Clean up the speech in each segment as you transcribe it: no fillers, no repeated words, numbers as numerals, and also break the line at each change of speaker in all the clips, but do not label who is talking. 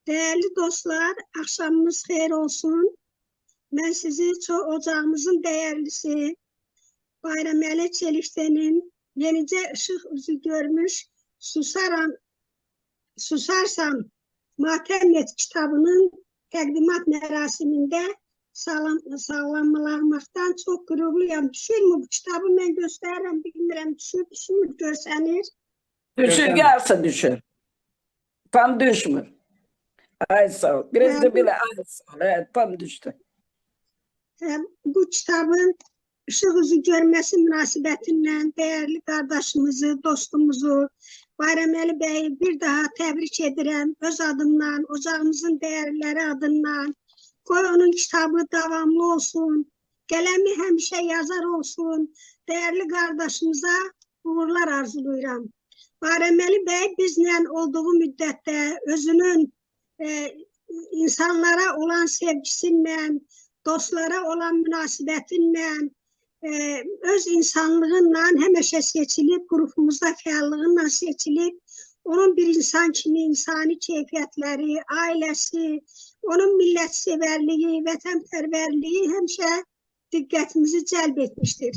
Değerli dostlar, akşamınız xeyir olsun. Ben sizi ocağımızın değerlisi Bayraməli Çelikdənin Yenicə Işıq Üzü Görmüş Susarsam Matəm Et kitabının təqdimat mərasimində sağlamlamaktan çok gururluyum. Düşürmü bu kitabı mən göstərirəm, bilmirəm, düşür, görsənir.
Düşür, gelsin düşür. Tam düşmür. Ay sağ ol. Biraz da bile ay sağ ol. Evet, tam düştü.
Bu kitabın ışıq üzü görməsi münasibətindən değerli kardeşimizi, dostumuzu, Bayraməli Bəyi bir daha təbrik edirəm. Öz adımdan, ocağımızın değerlileri adından. Qoy onun kitabı davamlı olsun. Qələmi həmişə yazar olsun. Değerli kardeşimize uğurlar arzulayıram. Bayraməli Bəy bizlə olduğu müddətdə özünün insanlara olan sevgisiyle, dostlara olan münasibətinlə, öz insanlığınla həmişə seçilib, qrupumuzda fəallığınla seçilib, onun bir insan kimi insani keyfiyyətləri, ailəsi, onun millətsevərliyi, vətənpərvərliyi həmişə diqqətimizi cəlb etmişdir.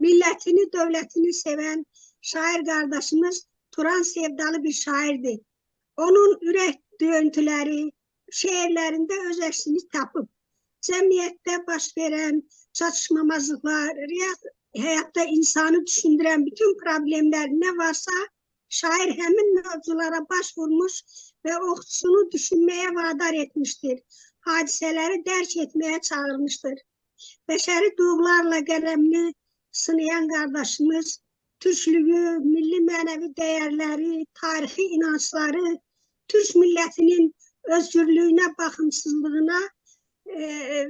Millətini, dövlətini sevən şair qardaşımız Turan sevdalı bir şairdir. Onun ürək döyüntüləri, şeirlərində öz əksini tapıb, cəmiyyətdə baş verən çatışmamazlıqlar, həyatda insanı düşündürən bütün problemlər nə varsa, şair həmin mövzulara baş vurmuş və oxucusunu düşünməyə vadar etmişdir. Hadisələri dərk etməyə çağırmışdır. Bəşəri duyğularla qələmini sınayan qardaşımız, türklüyü, milli mənəvi dəyərləri, tarixi inancları, Türk millətinin özgürlüyünə, baxımsızlığına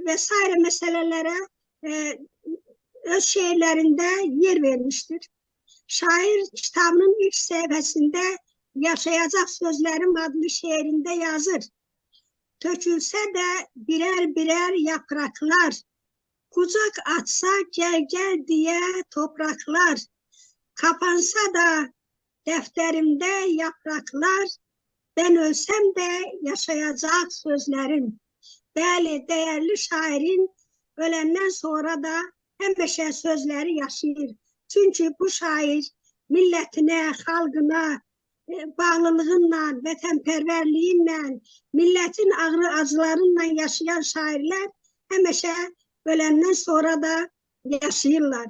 vesaire məsələlərə öz şeirlərində yer vermiştir. Şair kitabının ilk səhifəsində Yaşayacaq Sözlərim adlı şeirində yazır. Tökülsə də birər-birər yapraklar, qucaq atsa gəl-gəl deyə topraklar, kapansa da dəftərimdə yapraklar, ben ölsem de yaşayacak sözlerim. Bəli, değerli şairin ölenden sonra da həmişə sözleri yaşayır. Çünkü bu şair milletine, xalqına bağlılığınla, vətənpərvərliyinlə, milletin ağrı acılarınla yaşayan şairler həmişə ölenden sonra da yaşayırlar.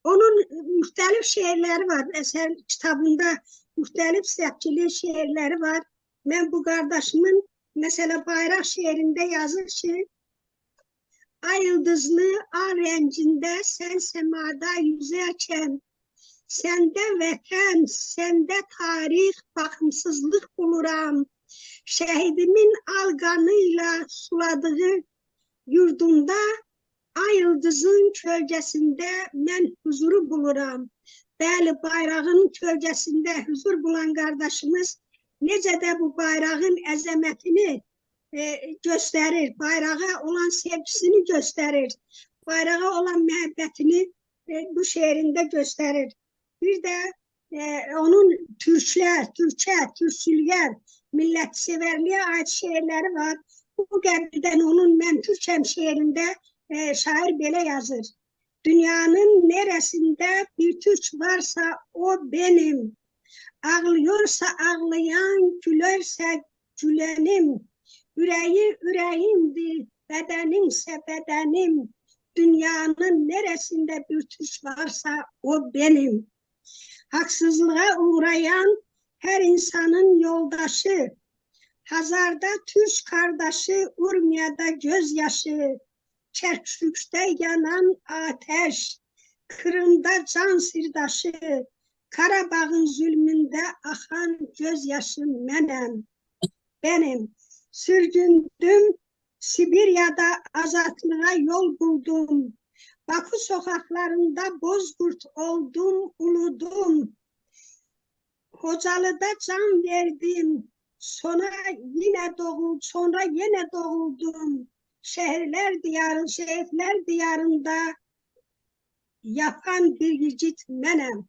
Onun müxtəlif şeirleri var. Eser kitabında müxtəlif səpkili şeirleri var. Ben bu kardeşimin mesela Bayraq şehrinde yazır ki, ay yıldızlı ar rəngində sen semada yüzərkən, sende vətən, sende tarix, baxımsızlıq buluram, şəhidimin al qanıyla suladığı yurdunda, ay yıldızın kölgəsində mən huzuru buluram. Bəli, bayrağın kölgəsində huzur bulan kardeşimiz necə də bu bayrağın əzəmətini göstərir, bayrağa olan sevgisini göstərir, bayrağa olan məhəbbətini bu şeirində göstərir. Bir də onun türkçülüyə, millətsevərliyə ait şeirləri var. Bu qəbildən onun Mən Türkəm şeirində şair belə yazır. Dünyanın neresinde bir Türk varsa o benim. Ağlıyorsa ağlayan, gülerse gülenim. Yüreği yüreğimdir, bedenimse bedenim. Dünyanın neresinde bir Türk varsa o benim. Haksızlığa uğrayan her insanın yoldaşı. Hazarda Türk kardeşi, Urmiya'da gözyaşı. Kerkük'te yanan ateş. Kırım'da can sirdaşı. Karabağ'ın zulmünde akan gözyaşım benim. Sürgündüm, Sibirya'da azatlığa yol buldum. Bakü sokaklarında bozkurt oldum, uludum. Hocalı'da can verdim, sonra yine doğuldum. Şehirler diyarında yapan bir yiğit benim.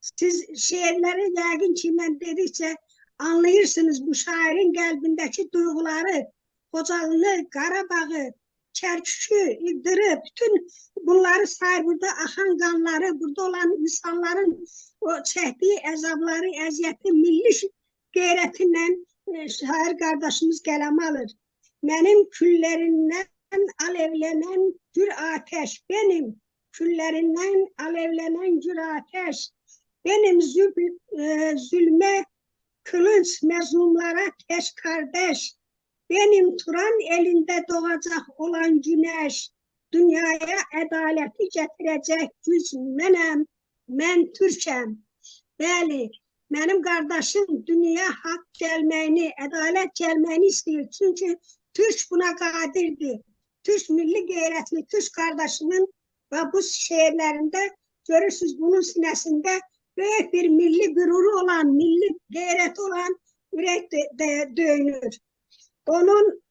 Siz şehirleri yəqin ki, mən dedikçe anlayırsınız bu şairin kalbindeki duyguları, Kocalını, Qarabağ'ı, Kərkükü, İldırı, bütün bunları sayır, burada axan qanları, burada olan insanların o çəkdiyi əzabları, əziyyəti, milli qeyrətinlə şair qardaşımız qələmə alır. Mənim küllərindən alevlənən gür ateş, benim küllerinden alevlenen gür ateş, benim zulme kılıç, mezlumlara keş kardeş, benim Turan elinde doğacak olan güneş, dünyaya adaleti getirecek güc menem, men Türk'em. Bəli, benim kardeşim dünya hak gelmeyini, adalet gelmeyini istiyor. Çünkü Türk buna kadirdir. Türk milli gayretli, Türk kardeşimin ve bu şehirlerinde görürsünüz bunun sinesinde büyük bir milli gururu olan, milli gayreti olan yürek döyünür. Onun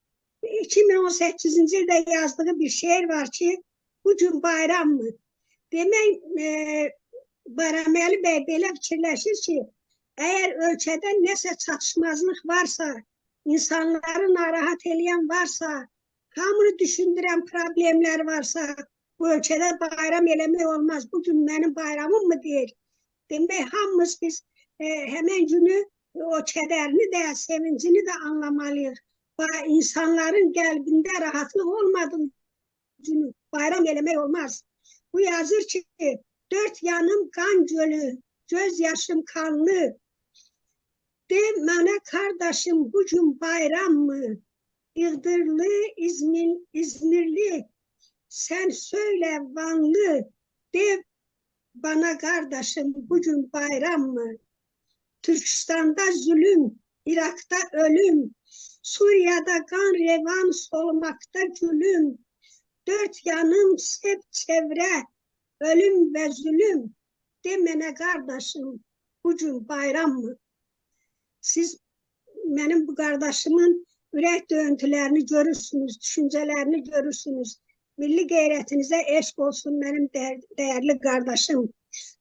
2018. yılda yazdığı bir şiir var ki, bugün bayram mı? Demek Bayrameli Bey böyle fikirleşir ki, eğer ölkədə nəsə çatışmazlıq varsa, insanları narahat edən varsa, hamını düşündürən problemler varsa, bu ölkədə bayram eləmək olmaz. Bugün benim bayramım mı deyir? Demək, hamımız biz hemen günü o kederini de, sevincini de anlamalıyız. İnsanların kalbinde rahatlık olmadığı günü bayram eləmək olmaz. Bu yazır ki, dört yanım kan gölü, göz yaşım kanlı. De mənə kardeşim bugün bayram mı? İğdırlı, İzmirli, sen söyle Vanlı. De bana kardeşim bugün bayram mı? Türkistan'da zulüm, Irak'ta ölüm, Suriye'de kan revan solmakta gülüm. Dört yanım hep çevre, ölüm ve zulüm. Demene kardeşim, bugün bayram mı? Siz benim bu kardeşimin ürək döyüntülerini görürsünüz, düşüncelerini görürsünüz. Milli gayretinize eşk olsun benim değerli kardeşim.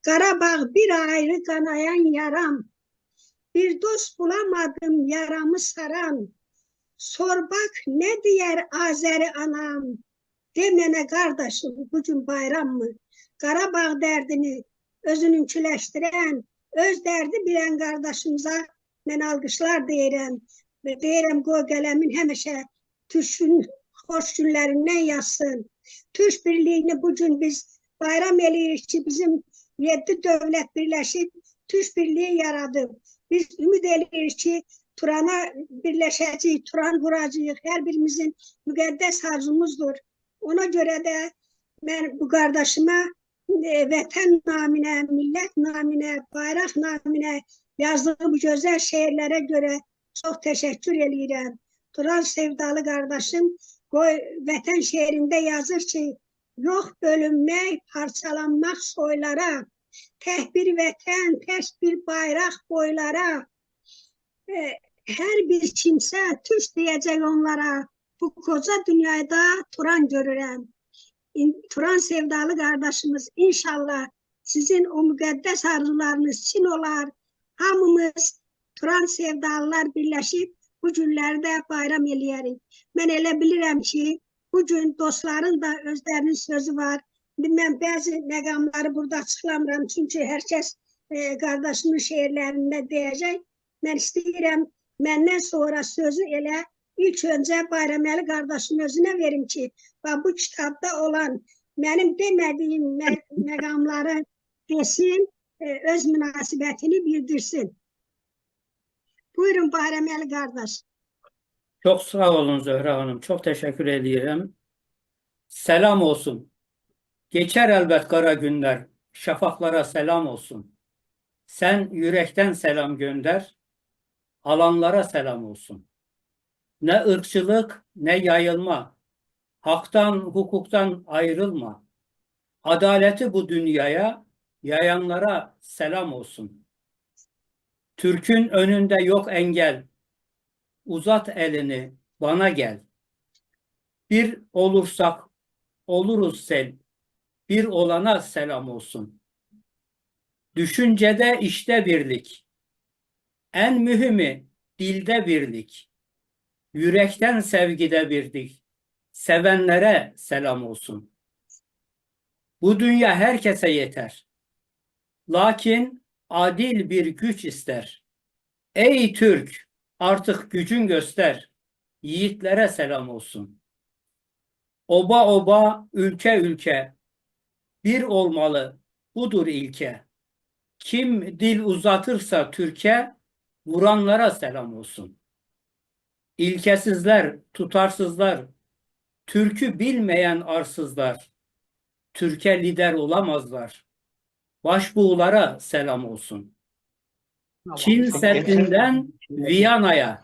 Qarabağ bir ayrı kanayan yaram. Bir dost bulamadım yaramı saran. Sor bak ne diyer Azeri anam. Demene kardeşim bugün bayram mı? Qarabağ derdini özününkiləşdirən, öz derdi bilen kardeşimize ben alkışlar deyirəm. Ve deyirəm qoy qələmin həmişə Türk'ün hoş günlerinden yazsın. Türk birliğini bugün biz bayram eləyirik ki, bizim 7 devlet birleşip Türk birliği yaradı. Biz ümid edirik ki, Turan'a birleşeceğiz, Turan kuracağız. Her birimizin müqəddəs arzumuzdur. Ona göre de ben bu kardeşime vətən naminə, millət naminə, bayraq naminə yazdığı bu güzel şehirlere göre çok teşekkür edirəm. Turan sevdalı kardeşim vətən şehrinde yazır ki, yok bölünmek, parçalanmak soylara, tek bir vətən, tek bir bayraq boylara, her bir kimse Türk diyecek onlara, bu koca dünyada Turan görürəm. Turan sevdalı kardeşimiz inşallah sizin o müqəddəs arzularınız için olar. Hamımız Turan sevdalılar birleşip bu günlerde bayram eləyərik. Mən elə bilirəm ki, bugün dostların da özlərinin sözü var. Mən bəzi məqamları burada açıqlamıram çünkü herkes kardeşimin şehirlerinde diyecek. Mən istəyirəm məndən sonra sözü elə ilk önce Bayrameli kardeşim özüne verim ki, bu kitapta olan benim demediğim məqamları desin, öz münasibətini bildirsin. Buyurun Bayrameli kardeş.
Çok sağ olun Zöhre Hanım. Çok teşekkür ediyorum. Selam olsun. Geçer elbet kara günler. Şafaklara selam olsun. Sen yürekten selam gönder. Alanlara selam olsun. Ne ırkçılık ne yayılma. Haktan, hukuktan ayrılma. Adaleti bu dünyaya yayanlara selam olsun. Türk'ün önünde yok engel. Uzat elini, bana gel. Bir olursak oluruz sel. Bir olana selam olsun. Düşüncede işte birlik. En mühimi dilde birlik, yürekten sevgide birlik. Sevenlere selam olsun. Bu dünya herkese yeter. Lakin adil bir güç ister. Ey Türk, artık gücün göster. Yiğitlere selam olsun. Oba oba, ülke ülke, bir olmalı, budur ilke. Kim dil uzatırsa Türkiye, vuranlara selam olsun. İlkesizler, tutarsızlar, Türk'ü bilmeyen arsızlar, Türkiye lider olamazlar. Başbuğlara selam olsun. Çin Seddi'nden Viyana'ya,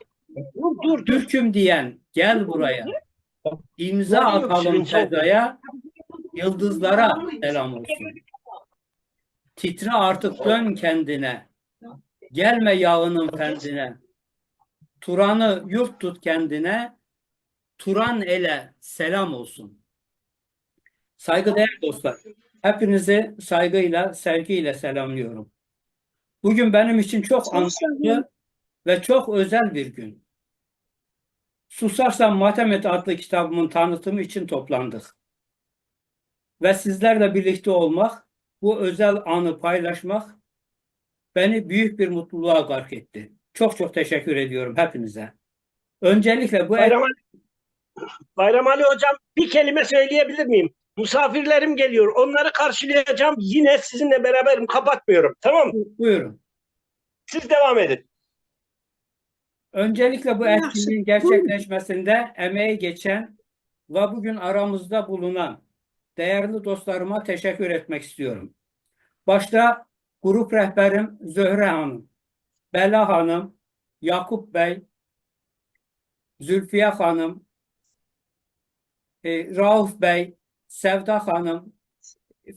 Türk'üm diyen gel buraya. İmza atalım fedaya, yıldızlara selam olsun. Titre artık dön kendine, gelme yağının fendine. Turan'ı yurt tut kendine, Turan ele selam olsun. Saygıdeğer dostlar, hepinizi saygıyla, sevgiyle selamlıyorum. Bugün benim için çok anlamlı ve çok özel bir gün. Susarsam Matemet adlı kitabımın tanıtımı için toplandık. Ve sizlerle birlikte olmak, bu özel anı paylaşmak beni büyük bir mutluluğa gark etti. Çok çok teşekkür ediyorum hepinize. Öncelikle bu
Bayram Ali Hocam, bir kelime söyleyebilir miyim? Misafirlerim geliyor. Onları karşılayacağım. Yine sizinle beraberim. Kapatmıyorum. Tamam mı?
buyurun.
Siz devam edin.
Öncelikle bu etkinliğin gerçekleşmesinde emeği geçen ve bugün aramızda bulunan değerli dostlarıma teşekkür etmek istiyorum. Başta grup rehberim Zöhre Hanım, Bela Hanım, Yakup Bey, Zülfiye Hanım, Rauf Bey, Sevda Hanım,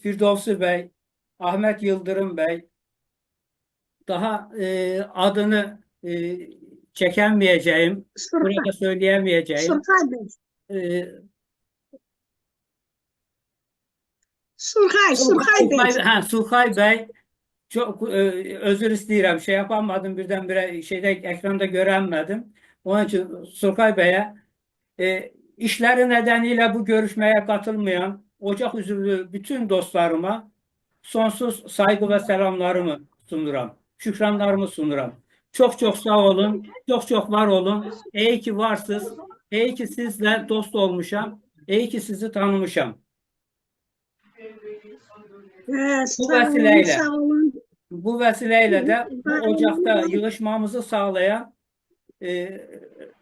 Firdevsi Bey, Ahmet Yıldırım Bey, daha adını çekemeyeceğim, burada söyleyemeyeceğim.
Surkay Bey.
E,
Surkay Bey.
Surkay Bey, çok özür isterim. Şey yapamadım, birdenbire ekranda göremedim. Onun için Surkay Bey'e işleri nedeniyle bu görüşmeye katılmayan Ocak Üzümlü bütün dostlarıma sonsuz saygı ve selamlarımı sunuram. Şükranlarımı sunuram. Çok çok sağ olun. Çok çok var olun. İyi ki varsınız. İyi ki sizle dost olmuşam. İyi ki sizi tanımışam. Bu vesileyle de bu ocakta yığışmamızı sağlayan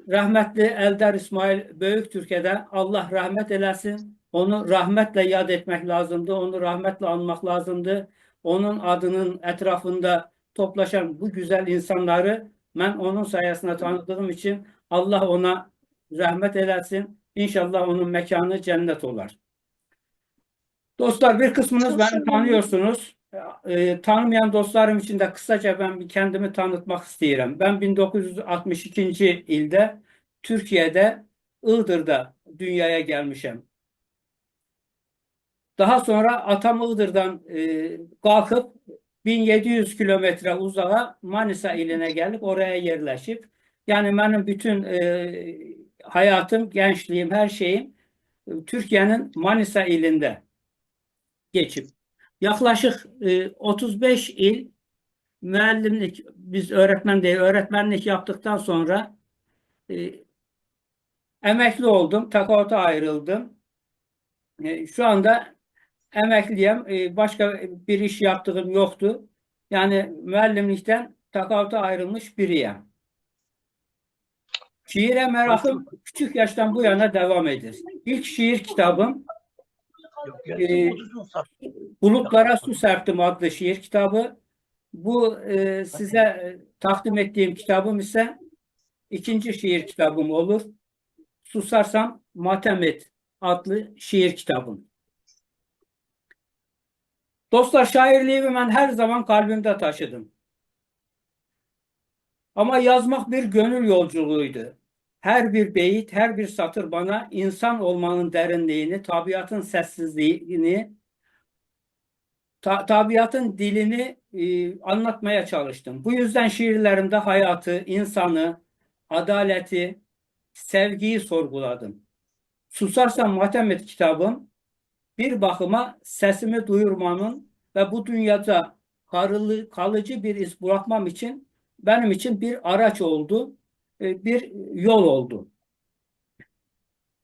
rahmetli Eldar İsmail Böyüktürk'e Allah rahmet eylesin. Onu rahmetle yad etmek lazımdı. Onu rahmetle anmak lazımdı. Onun adının etrafında toplaşan bu güzel insanları ben onun sayesinde tanıdığım için Allah ona rahmet eylesin. İnşallah onun mekanı cennet olar. Dostlar, bir kısmınız beni tanıyorsunuz. Tanımayan dostlarım için de kısaca ben bir kendimi tanıtmak isterim. Ben 1962. ilde Türkiye'de Iğdır'da dünyaya gelmişim. Daha sonra atam Iğdır'dan kalkıp 1700 kilometre uzağa Manisa iline gelip oraya yerleşip yani benim bütün hayatım, gençliğim, her şeyim Türkiye'nin Manisa ilinde geçip yaklaşık 35 il müellimlik, biz öğretmen değil, öğretmenlik yaptıktan sonra emekli oldum, takauta ayrıldım. Şu anda emekliyim, başka bir iş yaptığım yoktu. Yani müellimlikten takauta ayrılmış biriyim. Şiire merakım küçük yaştan bu yana devam eder. İlk şiir kitabım Bulutlara Su Serptim adlı şiir kitabı. Bu size takdim ettiğim kitabım ise ikinci şiir kitabım olur. Susarsam Matem Et adlı şiir kitabım. Dostlar, şairliğimi ben her zaman kalbimde taşıdım. Ama yazmak bir gönül yolculuğuydu. Her bir beyit, her bir satır bana insan olmanın derinliğini, tabiatın sessizliğini, tabiatın dilini anlatmaya çalıştım. Bu yüzden şiirlerimde hayatı, insanı, adaleti, sevgiyi sorguladım. Susarsam Matem Et kitabım bir bakıma sesimi duyurmanın ve bu dünyada kalıcı bir iz bırakmam için benim için bir araç oldu, bir yol oldu.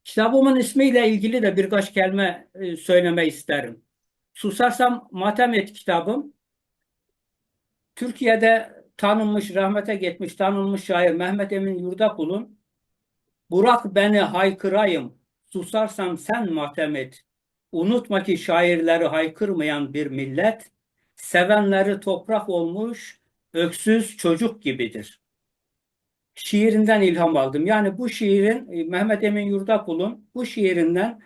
Kitabımın ismiyle ilgili de birkaç kelime söylemek isterim. Susarsam Matem Et kitabım, Türkiye'de tanınmış, rahmete gitmiş, tanınmış şair Mehmet Emin Yurdakul'un "Bırak beni haykırayım, susarsam sen matem et. Unutma ki şairleri haykırmayan bir millet, sevenleri toprak olmuş, öksüz çocuk gibidir." Şiirinden ilham aldım. Yani bu şiirin, Mehmet Emin Yurdakul'un bu şiirinden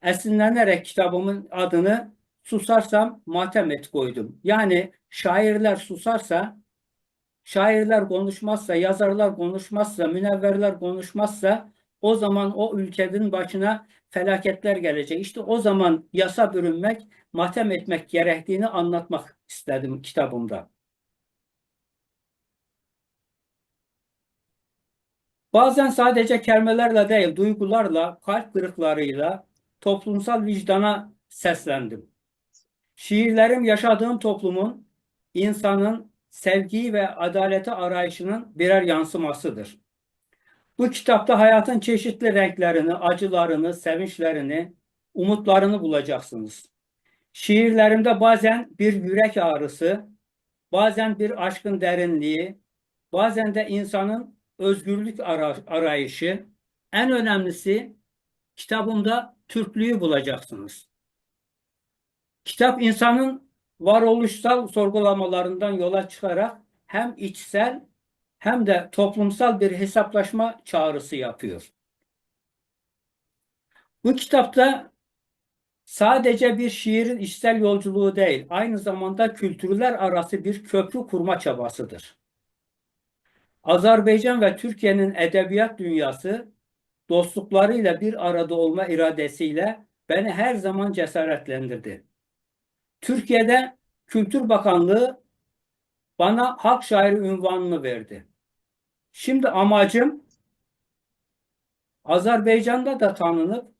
esinlenerek kitabımın adını Susarsam Matem Et koydum. Yani şairler susarsa, şairler konuşmazsa, yazarlar konuşmazsa, münevverler konuşmazsa o zaman o ülkenin başına felaketler gelecek. İşte o zaman yasa bürünmek, matem etmek gerektiğini anlatmak istedim kitabımda. Bazen sadece kelimelerle değil, duygularla, kalp kırıklarıyla toplumsal vicdana seslendim. Şiirlerim yaşadığım toplumun, insanın sevgiyi ve adaleti arayışının birer yansımasıdır. Bu kitapta hayatın çeşitli renklerini, acılarını, sevinçlerini, umutlarını bulacaksınız. Şiirlerimde bazen bir yürek ağrısı, bazen bir aşkın derinliği, bazen de insanın özgürlük arayışı, en önemlisi kitabımda Türklüğü bulacaksınız. Kitap insanın varoluşsal sorgulamalarından yola çıkarak hem içsel hem de toplumsal bir hesaplaşma çağrısı yapıyor. Bu kitapta sadece bir şiirin içsel yolculuğu değil, aynı zamanda kültürler arası bir köprü kurma çabasıdır. Azerbaycan ve Türkiye'nin edebiyat dünyası dostluklarıyla bir arada olma iradesiyle beni her zaman cesaretlendirdi. Türkiye'de Kültür Bakanlığı bana halk şairi unvanını verdi. Şimdi amacım Azerbaycan'da da tanınıp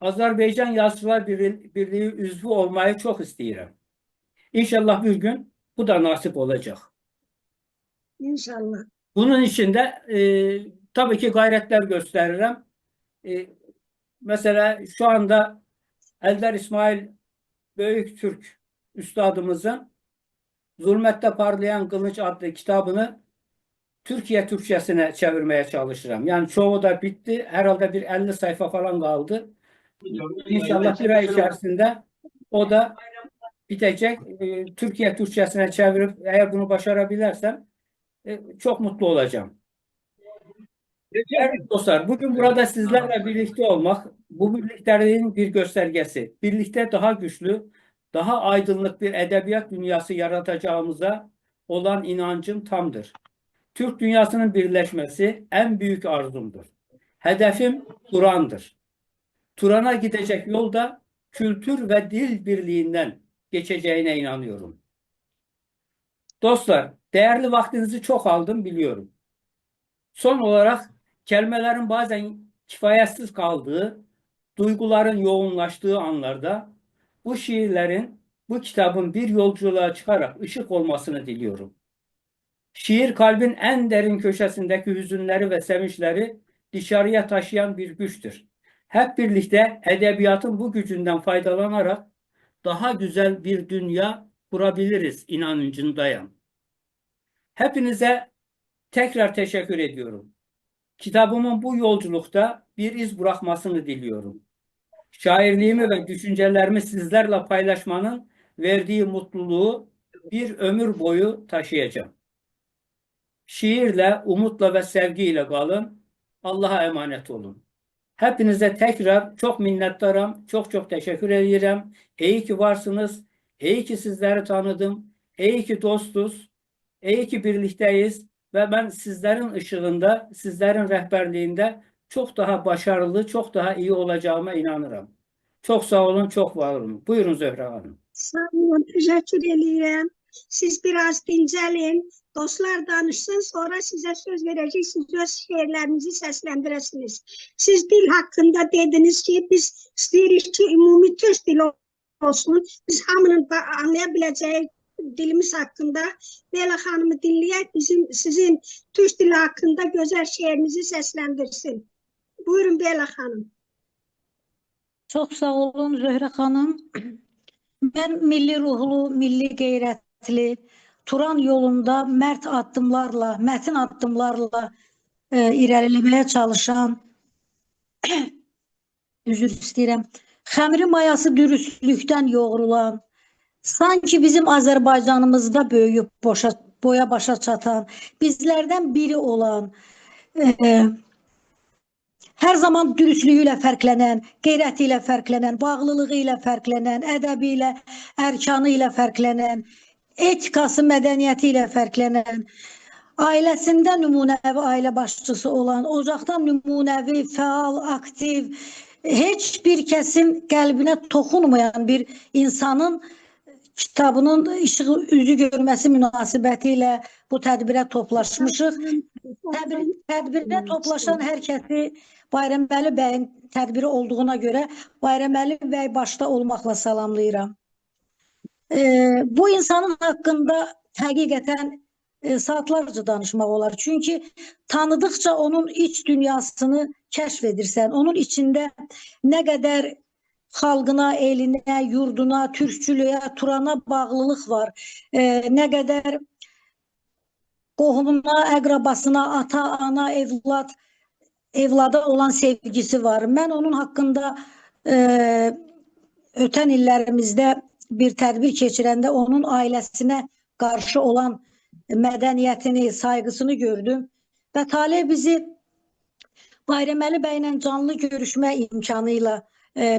Azerbaycan Yazıcılar Birliği üyesi olmayı çok istiyorum. İnşallah bir gün bu da nasip olacak.
İnşallah.
Bunun için de tabii ki gayretler gösteririm. Mesela şu anda Eldar İsmail Büyüktürk Üstadımızın Zulmette Parlayan Kılıç adlı kitabını Türkiye Türkçesine çevirmeye çalışırım. Yani çoğu da bitti. Herhalde bir 50 sayfa falan kaldı. İnşallah bir ay içerisinde o da bitecek. Türkiye Türkçesine çevirip eğer bunu başarabilirsem çok mutlu olacağım. Evet dostlar, bugün burada sizlerle birlikte olmak, bu birlikteliğin bir göstergesi. Birlikte daha güçlü, daha aydınlık bir edebiyat dünyası yaratacağımıza olan inancım tamdır. Türk dünyasının birleşmesi en büyük arzumdur. Hedefim Turan'dır. Turan'a gidecek yolda kültür ve dil birliğinden geçeceğine inanıyorum. Dostlar, değerli vaktinizi çok aldım biliyorum. Son olarak kelimelerin bazen kifayetsiz kaldığı, duyguların yoğunlaştığı anlarda bu şiirlerin, bu kitabın bir yolculuğa çıkarak ışık olmasını diliyorum. Şiir kalbin en derin köşesindeki hüzünleri ve sevinçleri dışarıya taşıyan bir güçtür. Hep birlikte edebiyatın bu gücünden faydalanarak daha güzel bir dünya kurabiliriz inancındayım. Hepinize tekrar teşekkür ediyorum. Kitabımın bu yolculukta bir iz bırakmasını diliyorum. Şairliğimi ve düşüncelerimi sizlerle paylaşmanın verdiği mutluluğu bir ömür boyu taşıyacağım. Şiirle, umutla ve sevgiyle kalın. Allah'a emanet olun. Hepinize tekrar çok minnettarım. Çok çok teşekkür ederim. İyi ki varsınız. İyi ki sizleri tanıdım. İyi ki dostuz. İyi ki birlikteyiz. Ve ben sizlerin ışığında, sizlerin rehberliğinde çok daha başarılı, çok daha iyi olacağıma inanırım. Çok sağ olun, çok var olun. Buyurun Zöhre Hanım.
Sağ olun, teşekkür ederim. Siz biraz dincəlin, dostlar danışsın, sonra sizə söz verəcək, siz öz şeirlərinizi səsləndirəsiniz. Siz dil haqqında dediniz ki, biz istəyirik ki, ümumi türk dili olsun. Biz hamının anlaya biləcəyi dilimiz haqqında Bela xanımı dinləyək, sizin türk dili haqqında gözəl şeirinizi səsləndirsin. Buyurun Bela xanım.
Çox sağ olun Zöhrə xanım. Mən milli ruhlu, milli qeyrətli, Turan yolunda mərd addımlarla, mətin addımlarla irəliləməyə çalışan, üzr istəyirəm, xəmri mayası dürüstlükdən yoğrulan, sanki bizim Azərbaycanımızda böyüyüb boya başa çatan, bizlərdən biri olan, hər zaman dürüstlüyü ilə fərqlənən, qeyrəti ilə fərqlənən, bağlılığı ilə fərqlənən, ədəbi ilə, ərkanı ilə fərqlənən, etikası, mədəniyyəti ilə fərqlənən, ailəsində nümunəvi ailə başçısı olan, ocaqdan nümunəvi, fəal, aktiv, heç bir kəsin qəlbinə toxunmayan bir insanın kitabının işığı üzü görməsi münasibəti ilə bu tədbirə toplaşmışıq. Tədbirdə toplaşan hər kəsi Bayraməli bəyin tədbiri olduğuna görə Bayraməli bəy başda olmaqla salamlayıram. Bu insanın haqqında həqiqətən saatlarca danışmaq olar. Çünki tanıdıqca onun iç dünyasını kəşf edirsən. Onun içində nə qədər xalqına, elinə, yurduna, türkçülüyə, Turana bağlılıq var. Nə qədər qohumuna, əqrabasına, ata, ana, evlada olan sevgisi var. Mən onun haqqında ötən illərimizdə bir tədbir keçirəndə onun ailəsinə qarşı olan mədəniyyətini, sayğısını gördüm və Taleh bizi Bayraməli bəylə canlı görüşmə imkanı ilə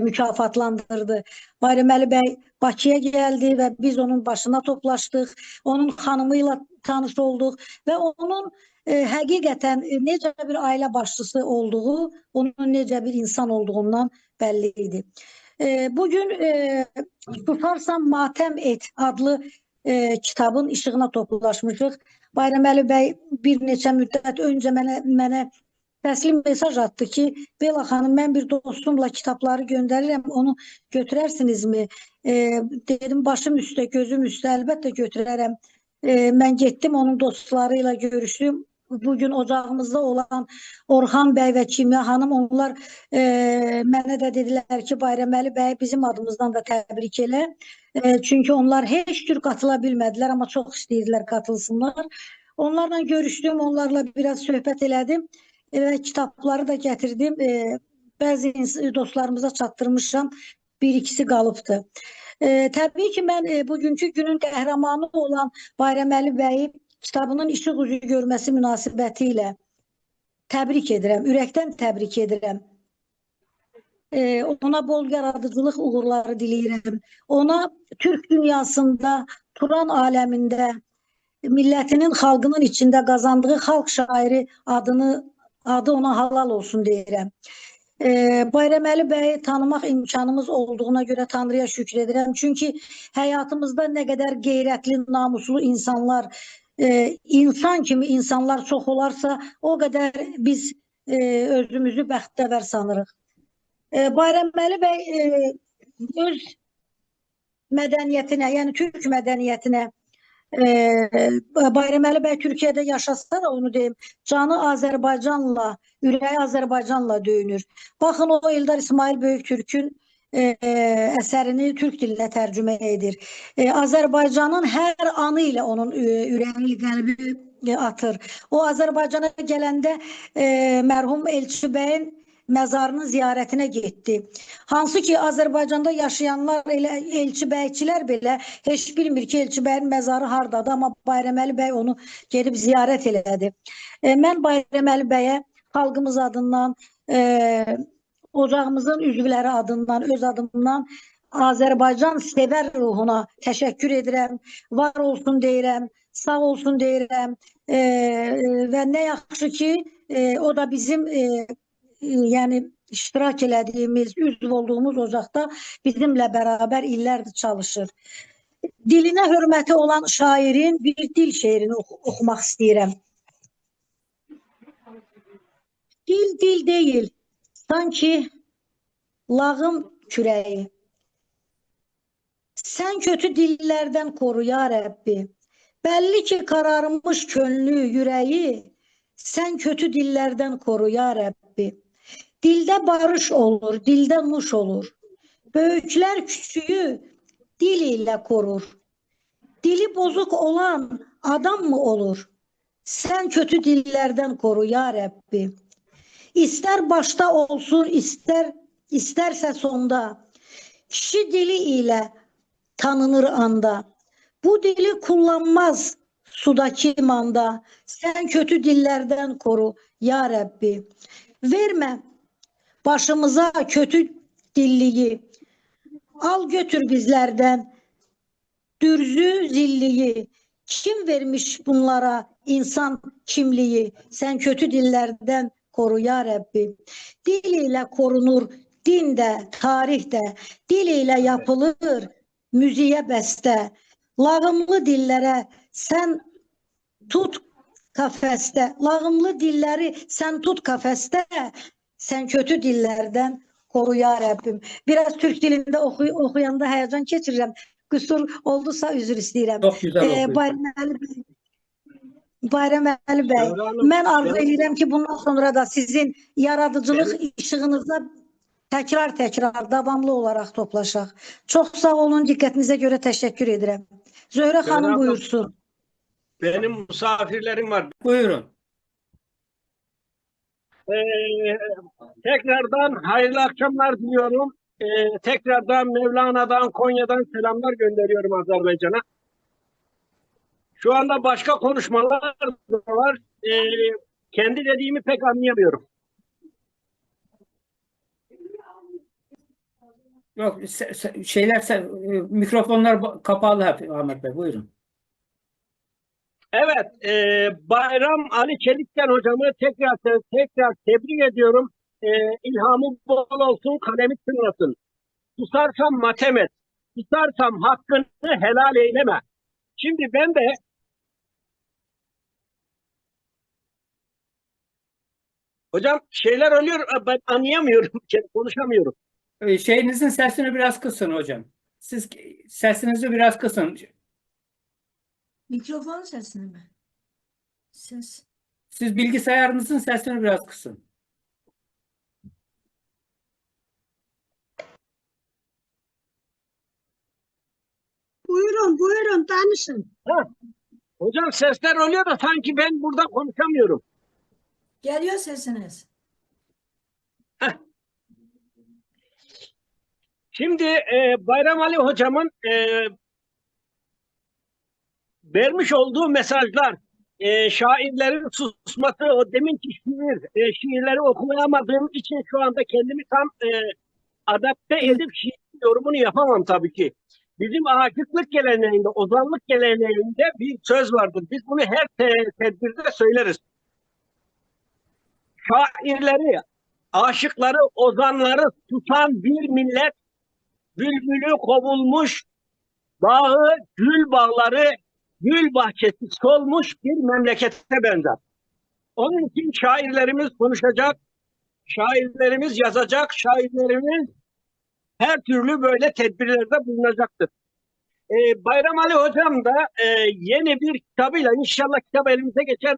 mükafatlandırdı. Bayraməli bəy Bakıya gəldi və biz onun başına toplaşdıq, onun xanımı ilə tanış olduq və onun həqiqətən necə bir ailə başçısı olduğu, onun necə bir insan olduğundan bəlli idi. Bugün Tutarsan Matəm Et adlı kitabın işığına toplaşmışıq. Bayraməli bəy bir neçə müddət öncə mənə təslim mesaj atdı ki, Bela xanım, mən bir dostumla kitabları göndərirəm, onu götürərsinizmi? Dedim, başım üstə, gözüm üstə, əlbəttə götürərəm. Mən getdim, onun dostları ilə görüşdüm. Bugün ocağımızda olan Orxan bəy və Kimya xanım, onlar mənə də dedilər ki, Bayraməli bəy bizim adımızdan da təbrik elə. Çünki onlar heç cür qatıla bilmədilər, amma çox istəyirdilər qatılsınlar. Onlarla görüşdüm, onlarla biraz söhbət elədim və kitabları da gətirdim. Bəzi dostlarımıza çatdırmışam, bir-ikisi qalıbdır. Təbii ki, mən bugünkü günün qəhrəmanı olan Bayraməli bəyi kitabının işıq üzü görməsi münasibəti ilə təbrik edirəm, ürəkdən təbrik edirəm. Ona bol yaradıcılıq uğurları diləyirəm. Ona Türk dünyasında, Turan aləmində, millətinin, xalqının içində qazandığı xalq şairi adı ona halal olsun deyirəm. Bayraməli bəyi tanımaq imkanımız olduğuna görə Tanrıya şükür edirəm. Çünki həyatımızda nə qədər qeyrətli, namuslu insanlar, insan kimi insanlar çox olarsa, o qədər biz özümüzü bəxtəvər sanırıq. Bayraməli bəy öz mədəniyyətinə, yəni Türk mədəniyyətinə, Bayraməli bəy Türkiyədə yaşasa da onu deyim, canı Azərbaycanla, ürəyi Azərbaycanla döyünür. Baxın, o Eldar İsmail Böyüktürkün əsərini türk dilinə tərcümə edir. Azərbaycanın hər anı ilə onun ürəyi, qəlbi atır. O Azərbaycana gələndə mərhum Elçi bəyin məzarının ziyarətinə getdi. Hansı ki, Azərbaycanda yaşayanlar, elə elçi bəyçilər belə heç bilmir ki, Elçi bəyin məzarı hardadır, amma Bayraməli bəy onu gedib ziyarət elədi. Mən Bayraməli bəyə xalqımız adından, ocağımızın üzvləri adından, öz adımdan Azərbaycan sevər ruhuna təşəkkür edirəm, var olsun deyirəm, sağ olsun deyirəm və nə yaxşı ki, o da bizim yəni iştirak elədiyimiz, üzv olduğumuz ocaqda bizimlə bərabər illərdir çalışır. dilinə hörməti olan şairin bir dil şeirini oxumaq istəyirəm. Dil dil deyil, sanki lağım kürəyi. Sən kötü dillərdən koru ya Rəbbi. Bəlli ki kararmış könlü, yüreği, sən kötü dillərdən koru ya Rəbbi. Dildə barış olur, dildə nuş olur. Böyüklər küçüyü dil ilə korur. Dili bozuk olan adam mı olur? Sen kötü dillerden koru ya Rabbi. İster başta olsun, isterse sonda. Kişi dili ile tanınır anda. Bu dili kullanmaz sudaki manda. Sen kötü dillerden koru ya Rabbi. Verme başımıza kötü dilliyi. Al götür bizlerden dürzü zilliyi. Kim vermiş bunlara insan kimliği? Sen kötü dillerden koru ya Rabbi. Dil ile korunur dinde, tarihte. Dil ile yapılır müziğe beste. Lağımlı dillere sen tut kafeste. Lağımlı dilleri sen tut kafeste. Sen kötü dillerden koru ya Rabbim. Biraz Türk dilinde okuyanda heyecan geçireceğim. Kusur olduysa özür istəyirəm.
Çok güzel okuyorsun.
Bayram Əli bəy, mən arzu edirəm ki, bundan sonra da sizin yaradıcılıq işığınızda təkrar davamlı olaraq toplaşaq. Çox sağ olun, diqqətinizə görə təşəkkür edirəm. Zöhrə xanım buyursun.
Benim misafirlerim var.
Buyurun.
Tekrardan hayırlı akşamlar diliyorum. Tekrardan Mevlana'dan, Konya'dan selamlar gönderiyorum Azerbaycan'a. Şu anda başka konuşmalar da var. Kendi dediğimi pek anlayamıyorum.
Yok mikrofonlar kapalı hep Ahmet Bey. Buyurun.
Evet, Bayram Ali Çelikten hocamı tekrar tebrik ediyorum. İlhamı bol olsun, kalemi tınlasın. Susarsam matem et, susarsam hakkını helal eyleme. Şimdi ben de hocam şeyler oluyor, ben anlayamıyorum, konuşamıyorum.
Şeyinizin sesini biraz kısın hocam. Siz sesinizi biraz kısın.
Mikrofon sesini mi? Ses.
Siz bilgisayarınızın sesini biraz kısın.
Buyurun danışın.
Hocam sesler oluyor da sanki ben burada konuşamıyorum.
Geliyor sesiniz.
Şimdi Bayram Ali hocamın vermiş olduğu mesajlar, şairlerin susması, o deminki şiirleri okuyamadığım için şu anda kendimi tam adapte edip şiir yorumunu yapamam tabii ki. Bizim aşıklık geleneğinde, ozanlık geleneğinde bir söz vardır. Biz bunu her tedbirde söyleriz. Şairleri, aşıkları, ozanları tutan bir millet, bülbülü kovulmuş, bağı, gül bağları, gül bahçesi solmuş bir memlekete benzer. Onun için şairlerimiz konuşacak, şairlerimiz yazacak, şairlerimiz her türlü böyle tedbirlerde bulunacaktır. Bayram Ali hocam da yeni bir kitabıyla inşallah kitap elimize geçer,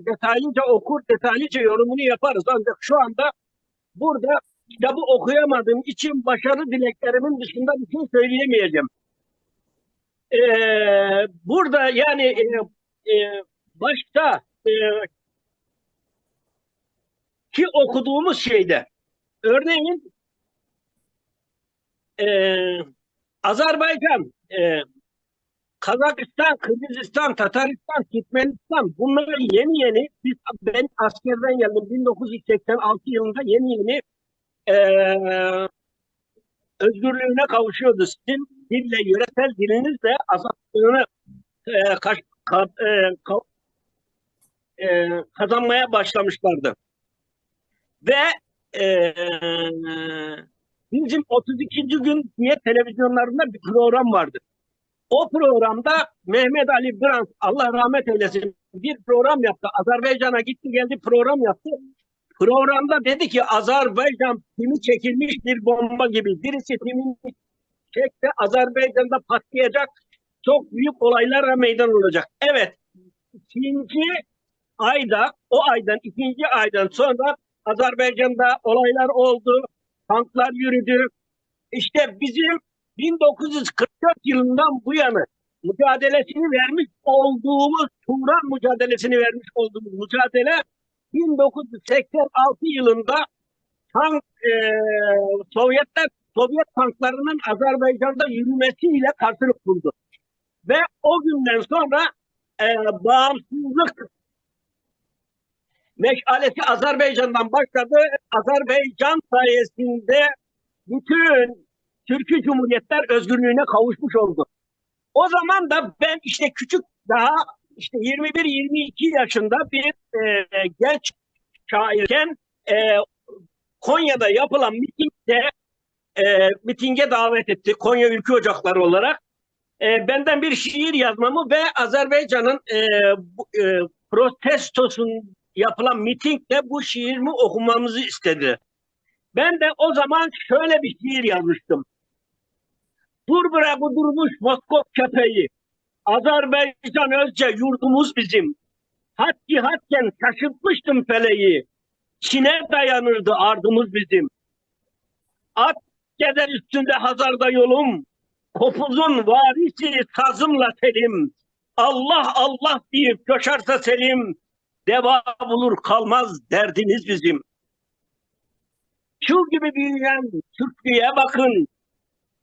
detaylıca okur, detaylıca yorumunu yaparız. Ancak şu anda burada kitabı okuyamadığım için başarı dileklerimin dışında bir şey söyleyemeyeceğim. Burada yani başta ki okuduğumuz şeyde örneğin Azerbaycan, Kazakistan, Kırgızistan, Tataristan, Türkmenistan bunları yeni ben askerden geldim 1986 yılında yeni özgürlüğüne kavuşuyordu. Sizin dille, yöresel dilinizle azadlığını kazanmaya başlamışlardı. Ve bizim 32. gün diye televizyonlarında bir program vardı. O programda Mehmet Ali Brans, Allah rahmet eylesin, bir program yaptı. Azerbaycan'a gitti geldi program yaptı. Programda dedi ki Azerbaycan pimi çekilmiş bir bomba gibi. Birisi pimini çekse Azerbaycan'da patlayacak. Çok büyük olaylara meydan olacak. Evet. İkinci ayda, o aydan, ikinci aydan sonra Azerbaycan'da olaylar oldu. Tanklar yürüdü. İşte bizim 1944 yılından bu yana mücadelesini vermiş olduğumuz, Turan mücadelesini vermiş olduğumuz mücadele 1986 yılında tank, Sovyet tanklarının Azerbaycan'da yürümesiyle karşılık buldu. Ve o günden sonra bağımsızlık meşalesi Azerbaycan'dan başladı. Azerbaycan sayesinde bütün Türkiye Cumhuriyetler özgürlüğüne kavuşmuş oldu. O zaman da ben işte küçük daha işte 21-22 yaşında bir genç şairken Konya'da yapılan mitinge davet etti. Konya Ülke Ocakları olarak. Benden bir şiir yazmamı ve Azerbaycan'ın protestosun yapılan mitingde bu şiirimi okumamızı istedi. Ben de o zaman şöyle bir şiir yazmıştım. Dur bre bu durmuş Moskov köpeği. Azerbaycan özce yurdumuz bizim. Hat cihatken şaşırtmıştım feleği. Çin'e dayanırdı ardımız bizim. At gezer üstünde Hazar'da yolum. Kopuzun varisi sazımla telim. Allah Allah deyip coşarsa selim. Deva bulur kalmaz derdiniz bizim. Çıl gibi büyüyen Türkiye'ye bakın.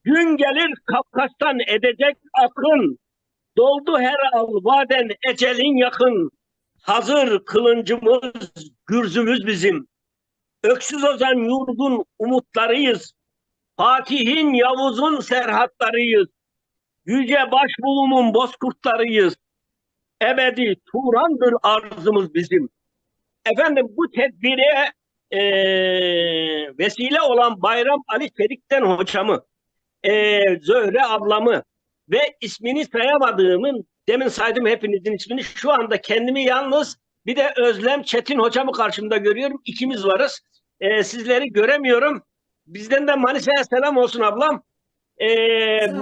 Gün gelir Kafkas'tan edecek akın. Doldu her al vaden ecelin yakın. Hazır kılıncımız, gürzümüz bizim. Öksüz ozan yurdun umutlarıyız. Fatih'in, Yavuz'un serhatlarıyız. Yüce başbulumun bozkurtlarıyız. Ebedi Turan'dır arzımız bizim. Efendim bu tedbire vesile olan Bayram Ali Çelik'ten hocamı, Zöhre ablamı ve ismini sayamadığımın, demin saydım hepinizin ismini, şu anda kendimi yalnız bir de Özlem Çetin hocamı karşımda görüyorum. İkimiz varız. Sizleri göremiyorum. Bizden de Manisa'ya selam olsun ablam.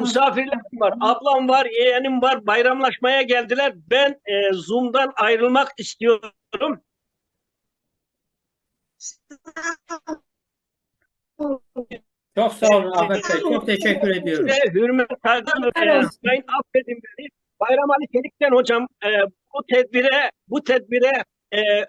Misafirlerim var. Ablam var, yeğenim var. Bayramlaşmaya geldiler. Ben Zoom'dan ayrılmak istiyorum.
Çok sağ olun Ahmet Bey. Çok teşekkür ediyorum.
Hürmet sayın affedin beni. Bayram Ali Çelik'ten hocam bu tedbire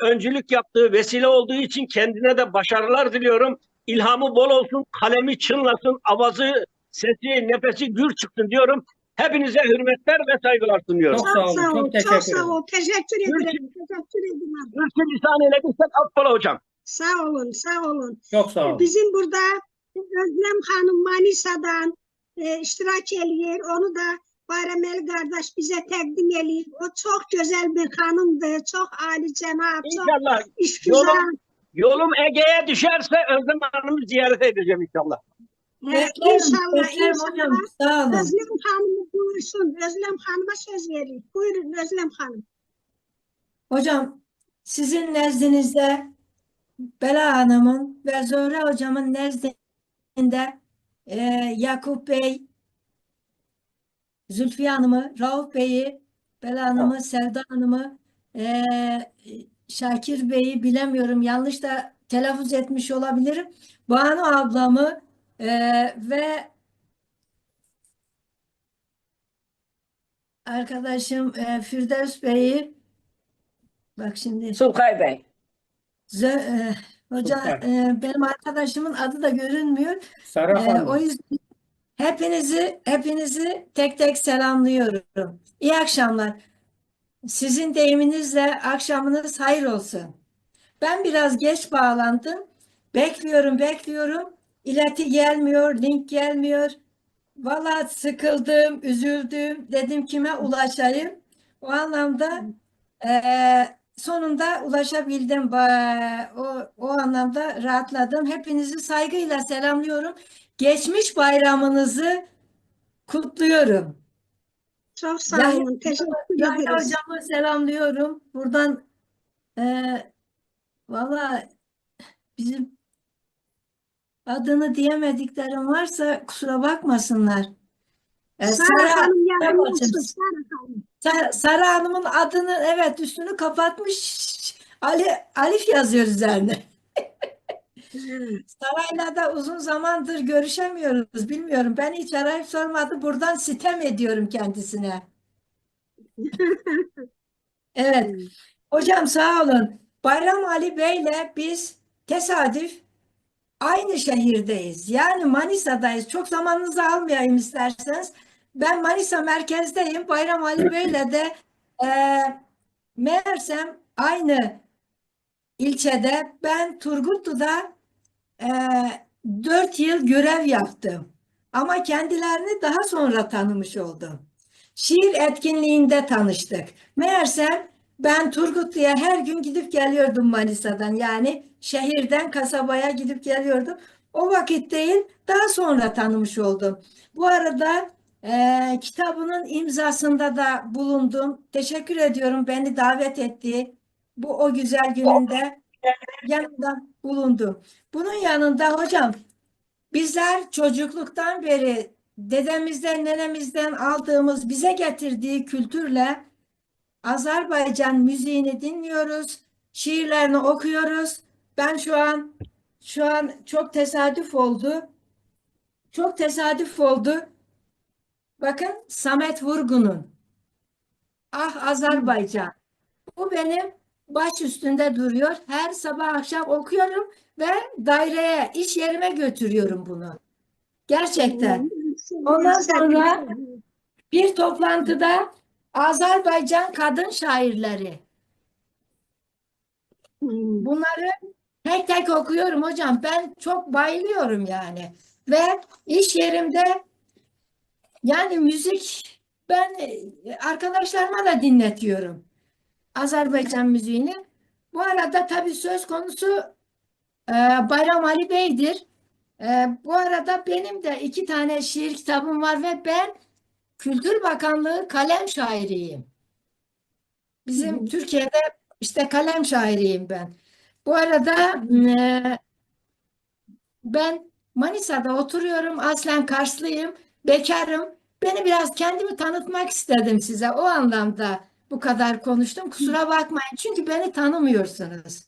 öncülük yaptığı, vesile olduğu için kendine de başarılar diliyorum. İlhamı bol olsun, kalemi çınlasın, avazı, sesi, nefesi gür çıksın diyorum. Hepinize hürmetler ve saygılar sunuyorum.
Çok sağ olun, çok teşekkür
Çok sağ ol. Teşekkür ederim. Teşekkür ederim abi.
Ülke lisan eylediysek affola hocam.
Sağ olun, sağ olun.
Çok sağ olun.
Bizim burada Özlem Hanım Manisa'dan iştirak ediyor. Onu da Bayrameli kardeş bize takdim ediyor. O çok güzel bir hanımdı. Çok âlicenab, çok
İnşallah
işgüzar.
yolum Ege'ye düşerse Özlem Hanım'ı ziyaret edeceğim inşallah.
İnşallah,
Beklerim hocam. Sağ olun.
Özlem Hanım buyursun. Özlem Hanım'a söz vereyim. Buyurun Özlem Hanım.
Hocam sizin nezdinizde Bela Hanım'ın ve Zöhre hocamın nezdinde Yakup Bey, Zülfiye Hanım'ı, Rauf Bey'i, Bela Hanım'ı, Sevda Hanım'ı, Şakir Bey'i bilemiyorum. Yanlış da telaffuz etmiş olabilirim. Banu ablamı ve arkadaşım Firdevs Bey'i, bak şimdi
Sulkay Bey.
Hoca
Süper.
benim arkadaşımın adı da görünmüyor.
Serap
O
Hanım.
yüzden hepinizi tek tek selamlıyorum. İyi akşamlar. Sizin deyiminizle akşamınız hayır olsun. Ben biraz geç bağlandım. Bekliyorum. İleti gelmiyor, link gelmiyor. Vallahi sıkıldım, üzüldüm. Dedim kime ulaşayım? O anlamda sonunda ulaşabildim. O anlamda rahatladım. Hepinizi saygıyla selamlıyorum. Geçmiş bayramınızı kutluyorum.
Çok sağ
Yahya,
olun. Teşekkür
Yahya
ederiz.
hocamı selamlıyorum. Buradan valla bizim adını diyemediklerim varsa kusura bakmasınlar.
Sara
Sara,
Hanım
Sara
yardım
bacım,
olsun. Sara Hanım.
Sara Hanım'ın adını evet üstünü kapatmış. Alif yazıyor üzerine. Sarayla da uzun zamandır görüşemiyoruz. Bilmiyorum. Ben hiç arayıp sormadı. Buradan sitem ediyorum kendisine. Evet. Hocam sağ olun. Bayram Ali Bey'le biz tesadüf aynı şehirdeyiz. Yani Manisa'dayız. Çok zamanınızı almayayım isterseniz. Ben Manisa merkezdeyim. Bayram Ali Bey'le de e, meğersem aynı ilçede. Ben Turgutlu'da 4 yıl görev yaptım. Ama kendilerini daha sonra tanımış oldum. Şiir etkinliğinde tanıştık. Meğersem ben Turgutlu'ya her gün gidip geliyordum Manisa'dan. Yani şehirden kasabaya gidip geliyordum. O vakit değil, daha sonra tanımış oldum. Bu arada kitabının imzasında da bulundum. Teşekkür ediyorum beni davet etti. Bu o güzel gününde yanında bulundum. Bunun yanında hocam bizler çocukluktan beri dedemizden, nenemizden aldığımız, bize getirdiği kültürle Azerbaycan müziğini dinliyoruz, şiirlerini okuyoruz. Ben şu an çok tesadüf oldu. Çok tesadüf oldu. Bakın Samet Vurgun'un Ah Azerbaycan. Bu benim baş üstünde duruyor. Her sabah akşam okuyorum ve daireye, iş yerime götürüyorum bunu. Gerçekten. Ondan sonra bir toplantıda Azerbaycan kadın şairleri. Bunları tek tek okuyorum hocam. Ben çok bayılıyorum yani. Ve iş yerimde yani müzik ben arkadaşlarıma da dinletiyorum. Azerbaycan müziğini. Bu arada tabii söz konusu Bayram Ali Bey'dir. Bu arada benim de 2 tane şiir kitabım var ve ben Kültür Bakanlığı kalem şairiyim. Bizim Türkiye'de işte kalem şairiyim ben. Bu arada ben Manisa'da oturuyorum. Aslen Karslıyım. Bekarım. Beni biraz kendimi tanıtmak istedim size. O anlamda bu kadar konuştum. Kusura bakmayın. Çünkü beni tanımıyorsunuz.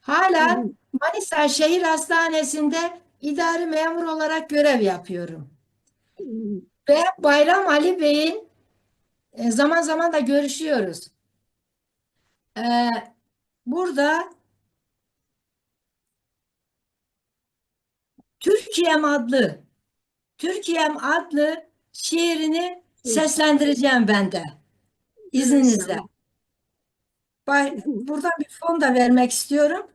Hala Manisa Şehir Hastanesi'nde idari memur olarak görev yapıyorum. Ve Bayram Ali Bey'in zaman zaman da görüşüyoruz. E, Burada Türkiye'm adlı şiirini seslendireceğim ben de izninizle. Burada bir fon da vermek istiyorum.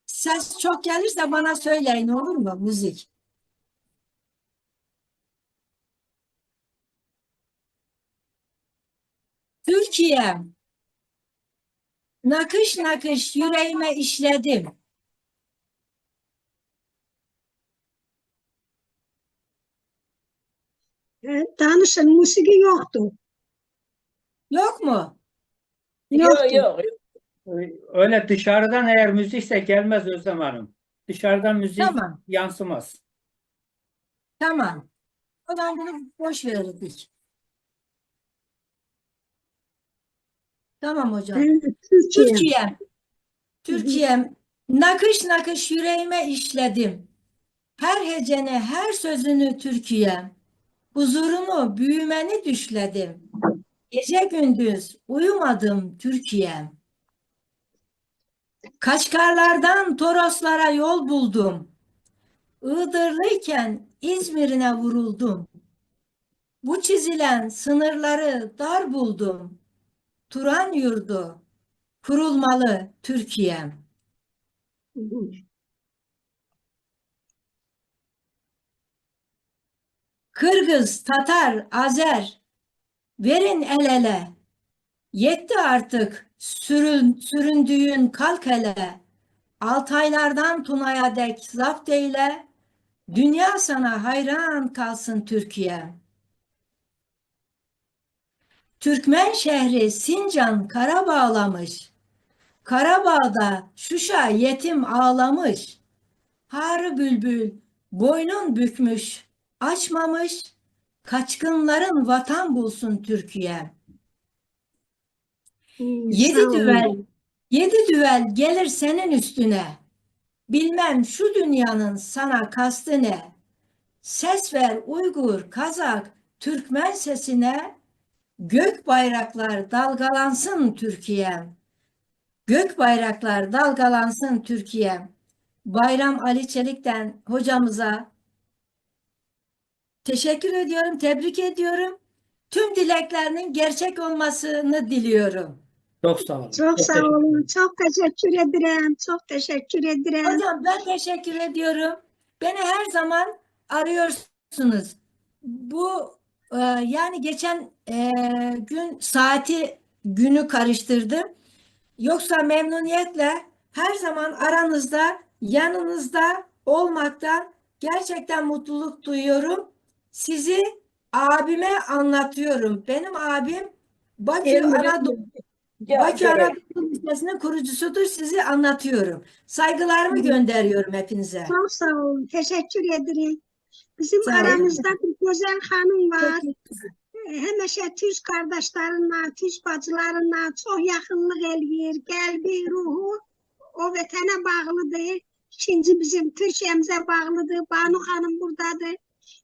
Ses çok gelirse bana söyleyin olur mu müzik? Türkiye'm nakış nakış yüreğime işledim.
Danışın, musiki yoktu.
Yok mu?
Yok
Yoktu.
yok.
Öyle dışarıdan eğer müzikse gelmez Özlem Hanım. Dışarıdan müzik
Tamam,
yansımaz.
tamam. O zaman bunu boş verdik. Tamam hocam.
Türkiye.
Türkiye'm nakış nakış yüreğime işledim. Her heceni, her sözünü Türkiye'm. Huzurunu, büyümeni düşledim. Gece gündüz uyumadım Türkiye'm. Kaşgarlardan Toroslara yol buldum. Iğdırlıyken İzmir'ine vuruldum. Bu çizilen sınırları dar buldum. Turan yurdu kurulmalı Türkiye'm. Kırgız, Tatar, Azer verin el ele. Yetti artık süründüğün kalk hele. Altaylardan Tuna'ya dek zapt eyle. Dünya sana hayran kalsın Türkiye. Türkmen şehri Sincan kara bağlamış. Karabağ'da Şuşa yetim ağlamış. Harı bülbül boynun bükmüş, açmamış. Kaçkınların vatan bulsun Türkiye. Yedi
Sağ
düvel,
olun.
yedi düvel gelir senin üstüne. Bilmem şu dünyanın sana kastı ne? Ses ver Uygur, Kazak, Türkmen sesine. Gök bayraklar dalgalansın Türkiye. Gök bayraklar dalgalansın Türkiye. Bayram Ali Çelik'ten hocamıza teşekkür ediyorum, tebrik ediyorum. Tüm dileklerinin gerçek olmasını diliyorum.
Çok sağ olun.
Çok sağ
teşekkür
olun.
ederim.
Çok teşekkür ederim. Çok teşekkür ederim.
Hocam ben teşekkür ediyorum. Beni her zaman arıyorsunuz. Bu yani geçen gün saati günü karıştırdım. Yoksa memnuniyetle her zaman aranızda, yanınızda olmaktan gerçekten mutluluk duyuyorum. Sizi abime anlatıyorum. Benim abim Bakü Anadolu Bakü Anadolu Lisesi'nin kurucusudur. Sizi anlatıyorum. Saygılarımı gönderiyorum hepinize.
Çok sağ olun. Teşekkür ederim. Bizim
Sağ olun.
aramızda bir güzel hanım var. Həmişə Türk qardaşlarınla, Türk bacılarınla çox yaxınlıq eləyir. Qəlbi, ruhu o vətənə bağlıdır. İkinci bizim Türkiyəmizə bağlıdır. Banu xanım buradadır.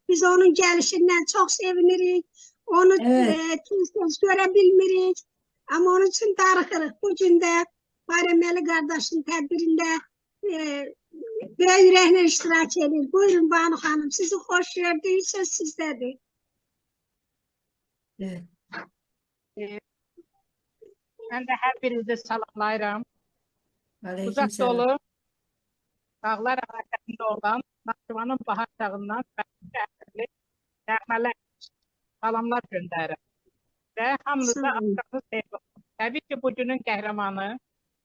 Biz onun gəlişindən çox sevinirik. Onu
Evet.
tez görə bilmirik. Amma onun üçün darıxırıq. Bu gün də Bayraməli qardaşın tədbirində böyük ürəklə iştirak edir. Buyurun Banu xanım, sizi xoş gördük, söz sizdədir.
Evet.
Ben de her birinizi salamlayıram. Uzaq
Aleykümselam.
dolu, dağlar ərazisində olan Naxçıvanın bahar çağından şəhərli nəğmələr, salamlar göndərirəm. Və hamınıza
Sağ olun.
axşamınız xeyir olsun. Təbii ki, bu günün qəhrəmanı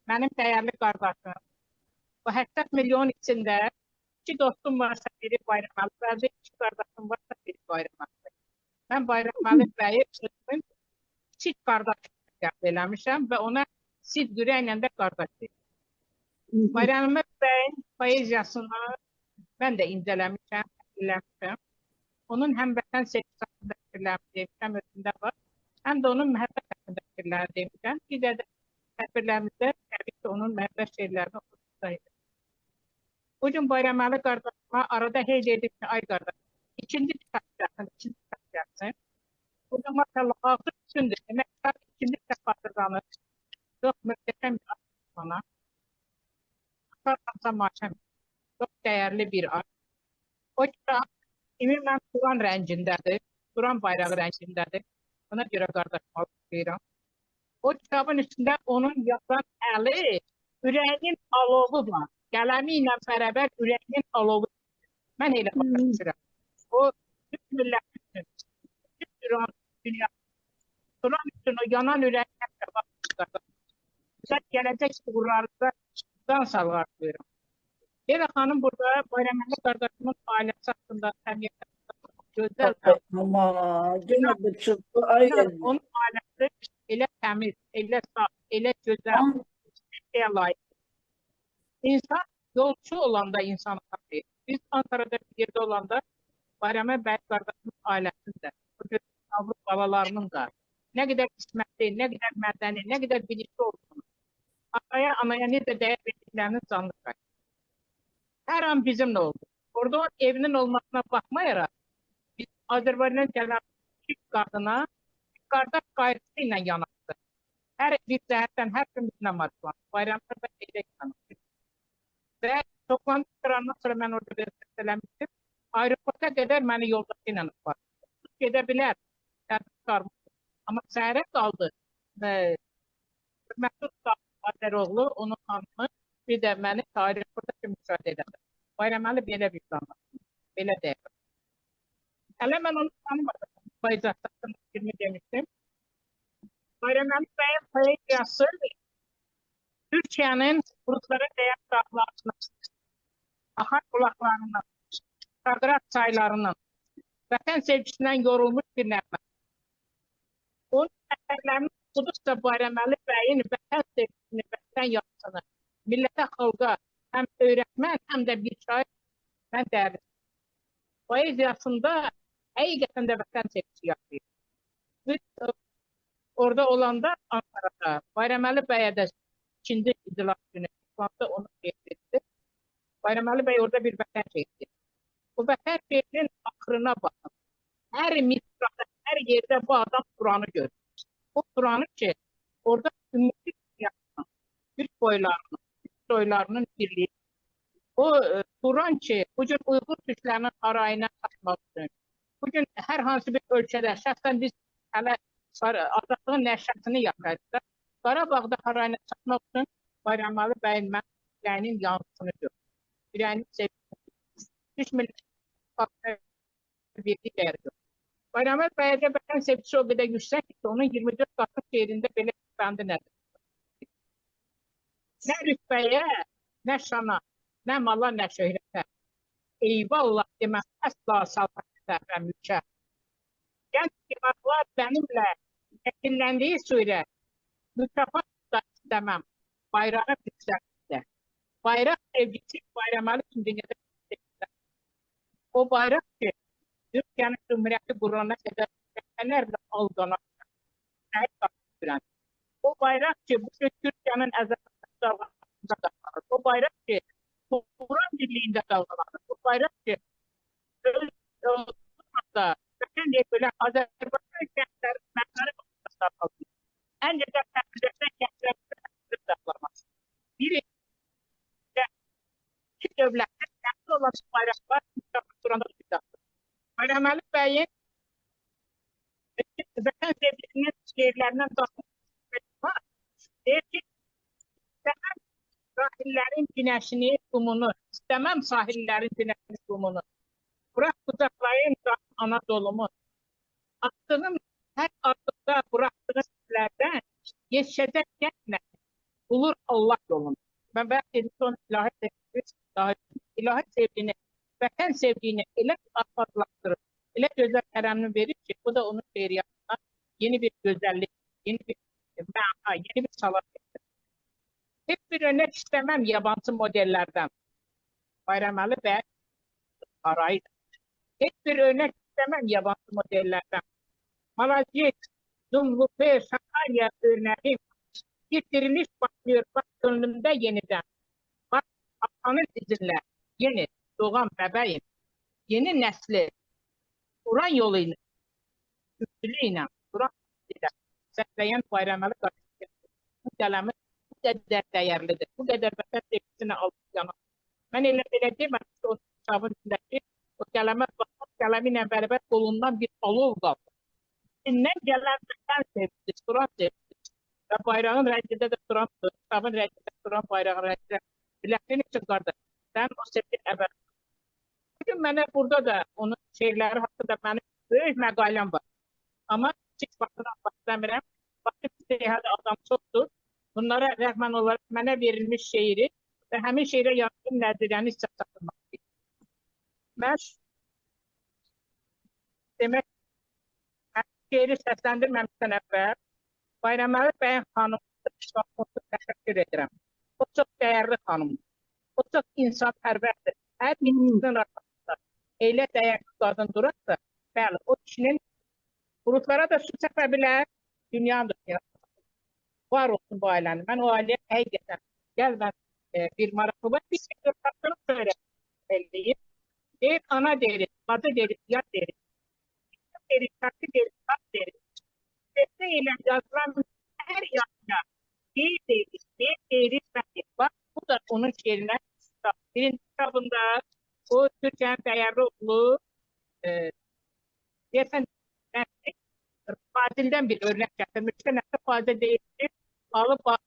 mənim dəyərli qardaşım. Bu 80 milyon içində iki dostum varsa biri Bayraməli bəzi, iki qardaşım varsa biri Bayraməli. Mən Bayraməli bəyi özümün kiçik qardaşım qəbul eləmişəm və ona sid ürəklə də qardaşıyım. Bayraməli bəyin poeziyasını mən də incələmişəm, təhlilləmişəm. Onun həm vətən sevgisi haqqında fikirlərini demişəm, özündə var. Həm də onun məhəbbət haqqında fikirlərini demişəm. Bir də tədbirlərimizdə təbii ki, onun məhəbbət şeirlərini oxuyursaydı. Bugün Bayraməli qardaşıma arada hey dedim ki, ay qardaş, ikinci kitap gəlsin. Bugün maşallah ağzı bütündür. Demək ki, ikinci kitap hazırlanır. Çox möhtəşəm bir aşk bana. Akarsansa maşəm. Çox dəyərli bir aşk. O kitab ümumən Turan rəngindədir. Turan bayrağı rəngindədir. Ona görə qardaşıma oxuyuram. O kitabın üstündə onun yazan əli, ürəyinin alovu var. Qələmi ilə bərabər ürəyinin alovu. Mən elə başa düşürəm. O bütün millətin üçün, bütün dünya, Turan üçün o yanan ürəyin hətta baxmışlar. Güzel gələcək uğurlarında can sağlar duyuram. Leyla xanım burada Bayraməli qardaşımın ailəsi haqqında, təbiət haqqında gözəl
Ama gene bu çıktı. Ay
onun ailəsi elə təmiz, elə saf, elə gözəl, elə layiq. İnsan yolcu olanda insan tapır. Biz Ankara'da bir yerde olanda Bayraməli bəy qardaşımın ailəsində, o gözəl Avrupa balalarının da nə qədər qismətli, nə qədər mədəni, nə qədər bilikli olduğunu, anaya necə dəyər verdiklərinin canlı qaydı. Hər an bizimlə oldu. Orada o evinin olmasına baxmayaraq, biz Azərbaycan gələn iki qadına qardaş qayğısı ilə yanaşdı. Hər bir cəhətdən hər gün bizimlə maraqlandı. Bayramlar da elə yanaşdı. Və toplantı sırandan sonra mən orada bir səsələmişdim. Aeroporta qədər məni yoldaşı ilə apardı. Gedə bilər, çıxarmışdı. Amma səhərə qaldı. Məhdud Azəroğlu, onun xanımı, bir də məni aeroporta kimi müşahidə edədi. Bayraməli belə bir zanlaşdı, belə deyil. Hələ mən onu tanımadım. Bayzaqdan filmi demişdim. Bayraməli bəyin poeziyası Türkiyənin bulutlara değən dağlarına, axar bulaqlarına, Şaqraq çaylarının vətən sevgisindən yorulmuş bir nəğmə. Onun əsərlərini oxuduqca Bayraməli bəyin vətən sevgisini, vətən yaxşısını, millətə, xalqa həm öyrətmən, həm də bir şair mən dəyərli. Poeziyasında həqiqətən də vətən sevgisi yaşayır. Biz orada olanda Ankara'da Bayraməli bəyə də ikinci iclas günü İslamda onu şehit etti. Bayraməli bəy orada bir vətən şehit etti. Bu vətən şehidinin axırına baxın. Hər misrada, hər yerdə bu adam Turan'ı görür. O Turan'ı ki, orada ümmeti yapılan, Türk boylarının birliği. O Turan ki, bugün Uyğur Türklərinin harayına taşmaq üçün, bugün hər hansı bir ölkədə, şəxsən biz hələ azadlığın nəşrətini yaşayırıq. Qarabağda harayına taşmaq üçün Bayraməli bəyin mən ürəyinin yansısını görür. Ürəyinin sevgisini. Türk millətinin verdiyi dəyər görür. Bayraməli bəyəcə vətən sevgisi o qədər yüksək ki, onun 24 Kasım şeirində belə bəndi nədir? Nə rütbəyə, nə şana, nə mala, nə şöhrətə. Eyvallah deməz əsla saltanətə və mülkə. Gənc divarlar benimlə şəkilləndiyi sürə mükafat da istəməm. Bayrağı yüksəkdə. Bayraq sevgisi Bayraməli üçün dünyada yüksəkdə. O bayraq ki, Türkiye'nin Cumhuriyeti kurulana kadar senelerle aldanacak. O bayrak ki bugün Türkiye'nin dalgalarında dalgalanır. O bayrak ki Turan birliğinde dalgalanır. O bayrak ki Özbekistan'da böyle Azerbaycan kentlerin menleri dalgalanır. En güzel kentlerden kentlerin dalgalanır. Biri iki devletten kentli olan bayraklar Turan'da dalgalanır. Bayraməli bəyin vətən sevgisinin şeirlərindən daxil deyir ki, istəməm sahillərin günəşini, qumunu, istəməm sahillərin günəşini, qumunu, bırak kucaklayın Anadolumu, attığım hər adımda bıraktığım sizlərdən yetişəcək gənclə bulur Allah yolunu. Ben belki son ilahi sevgini, vətən sevgini elə asfaltlaşdırır, elə gözəl tərəmini verir ki, bu da onun şeiriyyatına yeni bir gözəllik, yeni bir məna, yeni bir salat getirir. Heç bir örnek istemem yabancı modellerden. Bayraməli bəy arayıdır. Heç bir örnek istemem yabancı modellerden. Malazgirt, Zumlupe, Sakarya örneği bir diriliş başlıyor, bak gönlümde yeniden. Bak atanın izinle yeni doğan bebeğim, yeni nesli Turan yoluyla, üstülüyle, Turan yoluyla səsləyan Bayraməli qarşısında bu kələmi bu qədər dəyərlidir. Bu qədər vətən sevgisini alıb yana. Mən elə deyəm, o kitabın içindəki o kələmə baxmaq, kələmi ilə bərabər qolundan bir alov qaldı. İçindən gələn vətən sevgisi, Turan sevgisi və bayrağın rəngində də Turan, kitabın rəngində Turan, bayrağın rəngində biləkliyin üçün qardaş. Sən o sevgi əbəd. Bugün mənə burada da onun şeirləri haqqında mənim böyük məqaləm var. Amma kiçik vaxtına başlamirəm. Vaxtı seyhədə adam çoxdur. Bunlara rəhmən olaraq mənə verilmiş şeiri və həmin şeirə yazdığım nəzirəni sizə çatdırmaq istəyirəm. Mən demək, şeiri səsləndirməmişdən əvvəl Bayraməli bəyin xanımı təşəkkür edirəm. O çox dəyərli xanımdır. O çox insanpərvərdir. Hər birimizin arasında elə dəyərli qadın durarsa, bəli, o kişinin bulutlara da su çəkə bilər, dünyanın da var olsun bu ailənin. Mən o ailəyə həqiqətən gəl mən bir maraqlı var, bir şəkil tapdırıb söyləyib. Deyir, ana deyirik, bacı deyirik, yad deyirik. Deyirik, şarkı deyirik, tat deyirik. Sesle ilə yazılan hər yazıya deyirik, deyirik, bak bu da onun şeirine birinci kitabında o Türkiye'nin değerli oğlu deyəsən Fazil'den bir örnek getirmişti. Nəsə Fazil deyildi,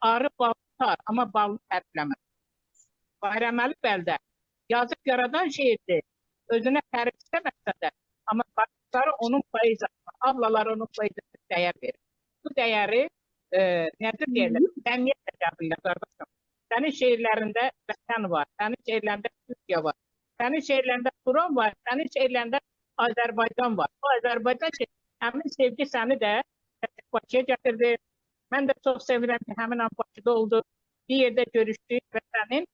arı balı tutar ama balı tərifləmez. Bayraməli bəldə yazıp yaradan şeirdi. Özüne tərif istəməsə də, amma başları onun poeziyasına, ablaları onun poeziyasına dəyər verir. Bu dəyəri nədir deyirlər? Dəmiyyət də qəbullə qardaşım. Sənin şeirlərində vətən var, sənin şeirlərində Türkiye var. Senin şehirlerinde Turan var, senin şehirlerinde Azerbaycan var. O Azerbaycan ki, həmin sevgi seni de Bakıya getirdi. Ben de çok sevinirəm ki, həmin an Bakıda oldu. Bir yerde görüşdük ve senin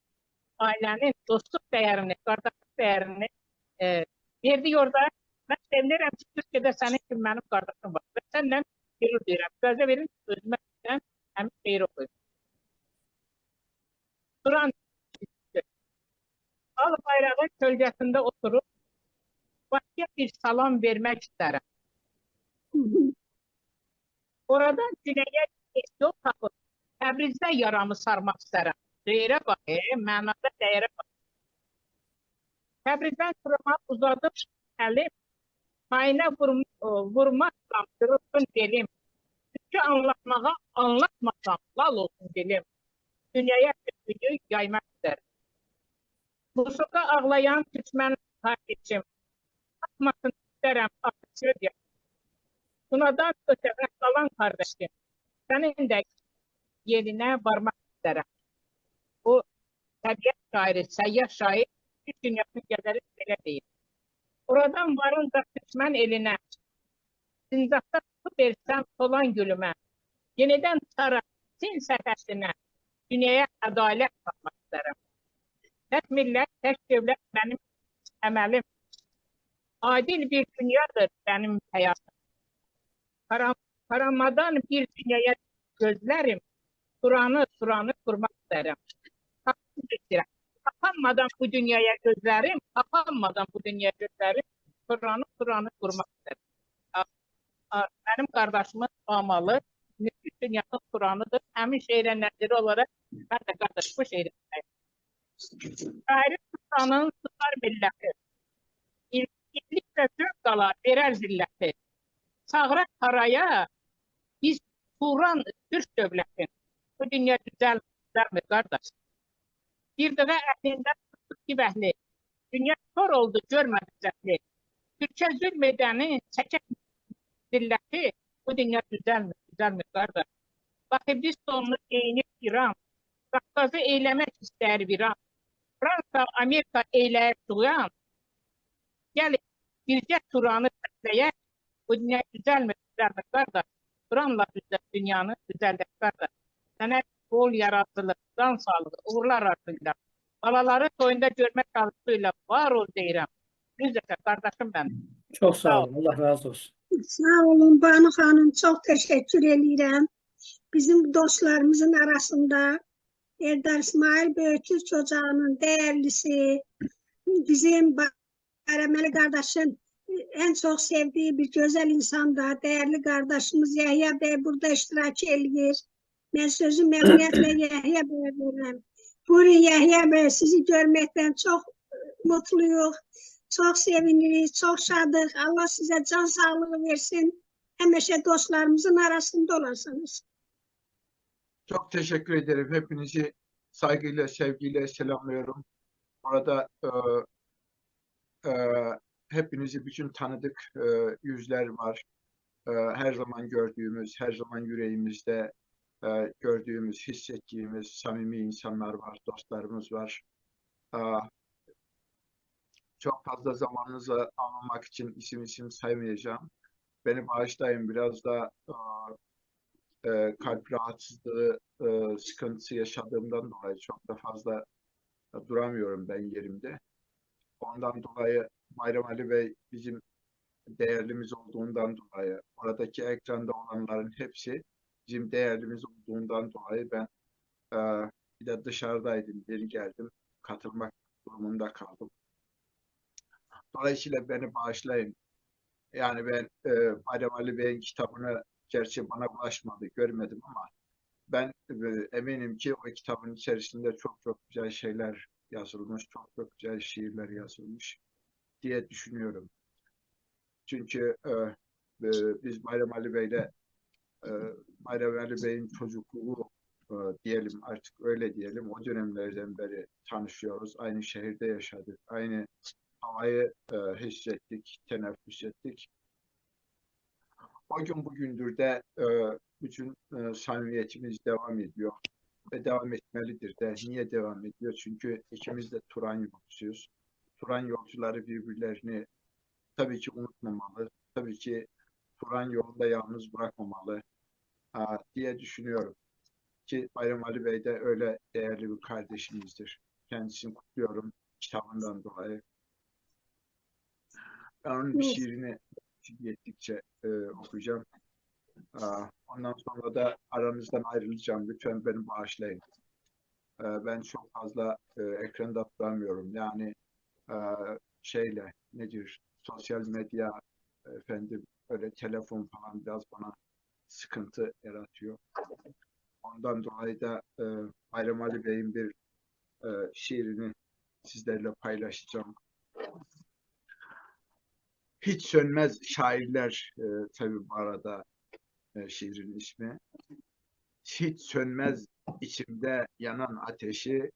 ailenin dostluk değerini, kardeşlik değerini verdi orada. Ben sevinirəm ki, Türkiye'de senin gibi benim kardeşim var. Ve seninle gurur duyuram. Gözə verin, özümə həmin şehir okuyum. Turan Al bayrağın kölgesinde oturup Bakıya bir salam vermek isterim. Oradan güneye bir yol tapıp Təbrizdə yaramı sarmaq istərəm. Değerə bax, mənada değerə bax. Təbrizdən Kırıma uzadıb əlim, mayına vurmazsam qırılsın dilim. Çünki anlatmasam lal olsun dilim. Dünyaya kötülüğü yaymaq istərəm. Musuqa ağlayan düşmən kardeşim. Atmasın istərəm, atışır ya. Bunadan ötəvə qalan kardeşim. Sənin də yerine varmak istərəm. O təbiət şairi, səyyah şair, bir dünyasını gəzərək belə deyir. Oradan varınca düşmən elinə, zinzaqda tutup versəm solan gülümə, yenidən tutaraq sin səfəsinə, dünyaya ədalət tapmaq istərəm. Tək millət, tək dövlət mənim əməlim. Adil bir dünyadır benim həyatım. Karamadan bir dünyaya gözlərim, Turanı kurmak isterim. Kapanmadan bu dünyaya gözlerim, kapanmadan bu dünyaya gözlerim, Turanı kurmak isterim. Benim kardeşimin amalı, nüfus dünyanın Turanıdır. Həmin şehre nəziri olarak ben de kardeş bu şehrindeyim. Şairin Turanın tutar milləti, İlliklə zövq qalar, verər zilləti. Çağıra karaya, biz Turan Türk dövlətin. Bu dünya düzəlmir qardaş. Bir dəfə əhlindən tutduq ki, bəhli. Dünya kör oldu, görmədi zəhli. Türkə zülm edənin çəkək zilləti. Bu dünya düzəlmir qardaş. Baxı biz sonunu geyinib İran. Qafqazı eyləmək istər viran. Fransa, Amerika eyləyib duyan. Gəlin, bircə Turanı səsləyək. Bu dünya düzəlmir qardaş. Turanla dünyanı düzəldək qardaş. Sənə bol yaratıcılıq, can sağlığı, uğurlar arasında. Balaları toyunda görmək arzusuyla var ol deyirəm. Düzdür, kardeşim benim.
Çok sağ olun. Allah razı olsun.
Sağ olun Banu Hanım, çok teşekkür ederim. Bizim dostlarımızın arasında Eldar İsmail Böyütürk Ocağı'nın değerlisi, bizim Bayraməli kardeşin en çok sevdiği bir güzel insan da, değerli kardeşimiz Yahya Bey burada iştirak ediyor. Ben sözü memnuniyetle Yahya Bey'e veririm. Buyurun Yahya Bey, sizi görmekten çok mutluyuz. Çok seviniriz, çok şadık. Allah size can sağlığı versin. Həmişə dostlarımızın arasında olasınız.
Çok teşekkür ederim. Hepinizi saygıyla, sevgiyle selamlıyorum. Orada hepinizi bütün tanıdık yüzler var. Her zaman gördüğümüz, her zaman yüreğimizde gördüğümüz, hissettiğimiz samimi insanlar var, dostlarımız var. Çok fazla zamanınızı almamak için isim saymayacağım. Beni bağışlayın, biraz da kalp rahatsızlığı sıkıntısı yaşadığımdan dolayı çok da fazla duramıyorum ben yerimde. Ondan dolayı Bayraməli Bey bizim değerlimiz olduğundan dolayı, oradaki ekranda olanların hepsi bizim değerlimiz olduğundan dolayı ben bir de dışarıdaydım, geri geldim, katılmak durumunda kaldım. Dolayısıyla beni bağışlayın. Yani ben Bayraməli Bey'in kitabını gerçi bana ulaşmadı, görmedim ama ben eminim ki o kitabın içerisinde çok güzel şeyler yazılmış, çok güzel şiirler yazılmış diye düşünüyorum. Çünkü biz Bayraməli Bey'in çocukluğu diyelim, artık öyle diyelim, o dönemlerden beri tanışıyoruz. Aynı şehirde yaşadık, aynı havayı hissettik, teneffüs ettik. O gün bugündür de bütün samimiyetimiz devam ediyor ve devam etmelidir de. Niye devam ediyor? Çünkü ikimiz de Turan yolcusuyuz. Turan yolcuları birbirlerini tabii ki unutmamalı. Tabii ki Turan yolunda yalnız bırakmamalı diye düşünüyorum. Ki Bayram Ali Bey de öyle değerli bir kardeşimizdir. Kendisini kutluyorum kitabından dolayı. Ben onun bir şiirini yettikçe okuyacağım. Ondan sonra da aranızdan ayrılacağım. Lütfen beni bağışlayın. Ben çok fazla ekranda duramıyorum. Yani sosyal medya, efendim, öyle telefon falan biraz bana sıkıntı yaratıyor. Ondan dolayı da Bayram Ali Bey'in bir şiirini sizlerle paylaşacağım. Hiç sönmez şairler, tabii bu arada şiirin ismi. Hiç sönmez içimde yanan ateşi,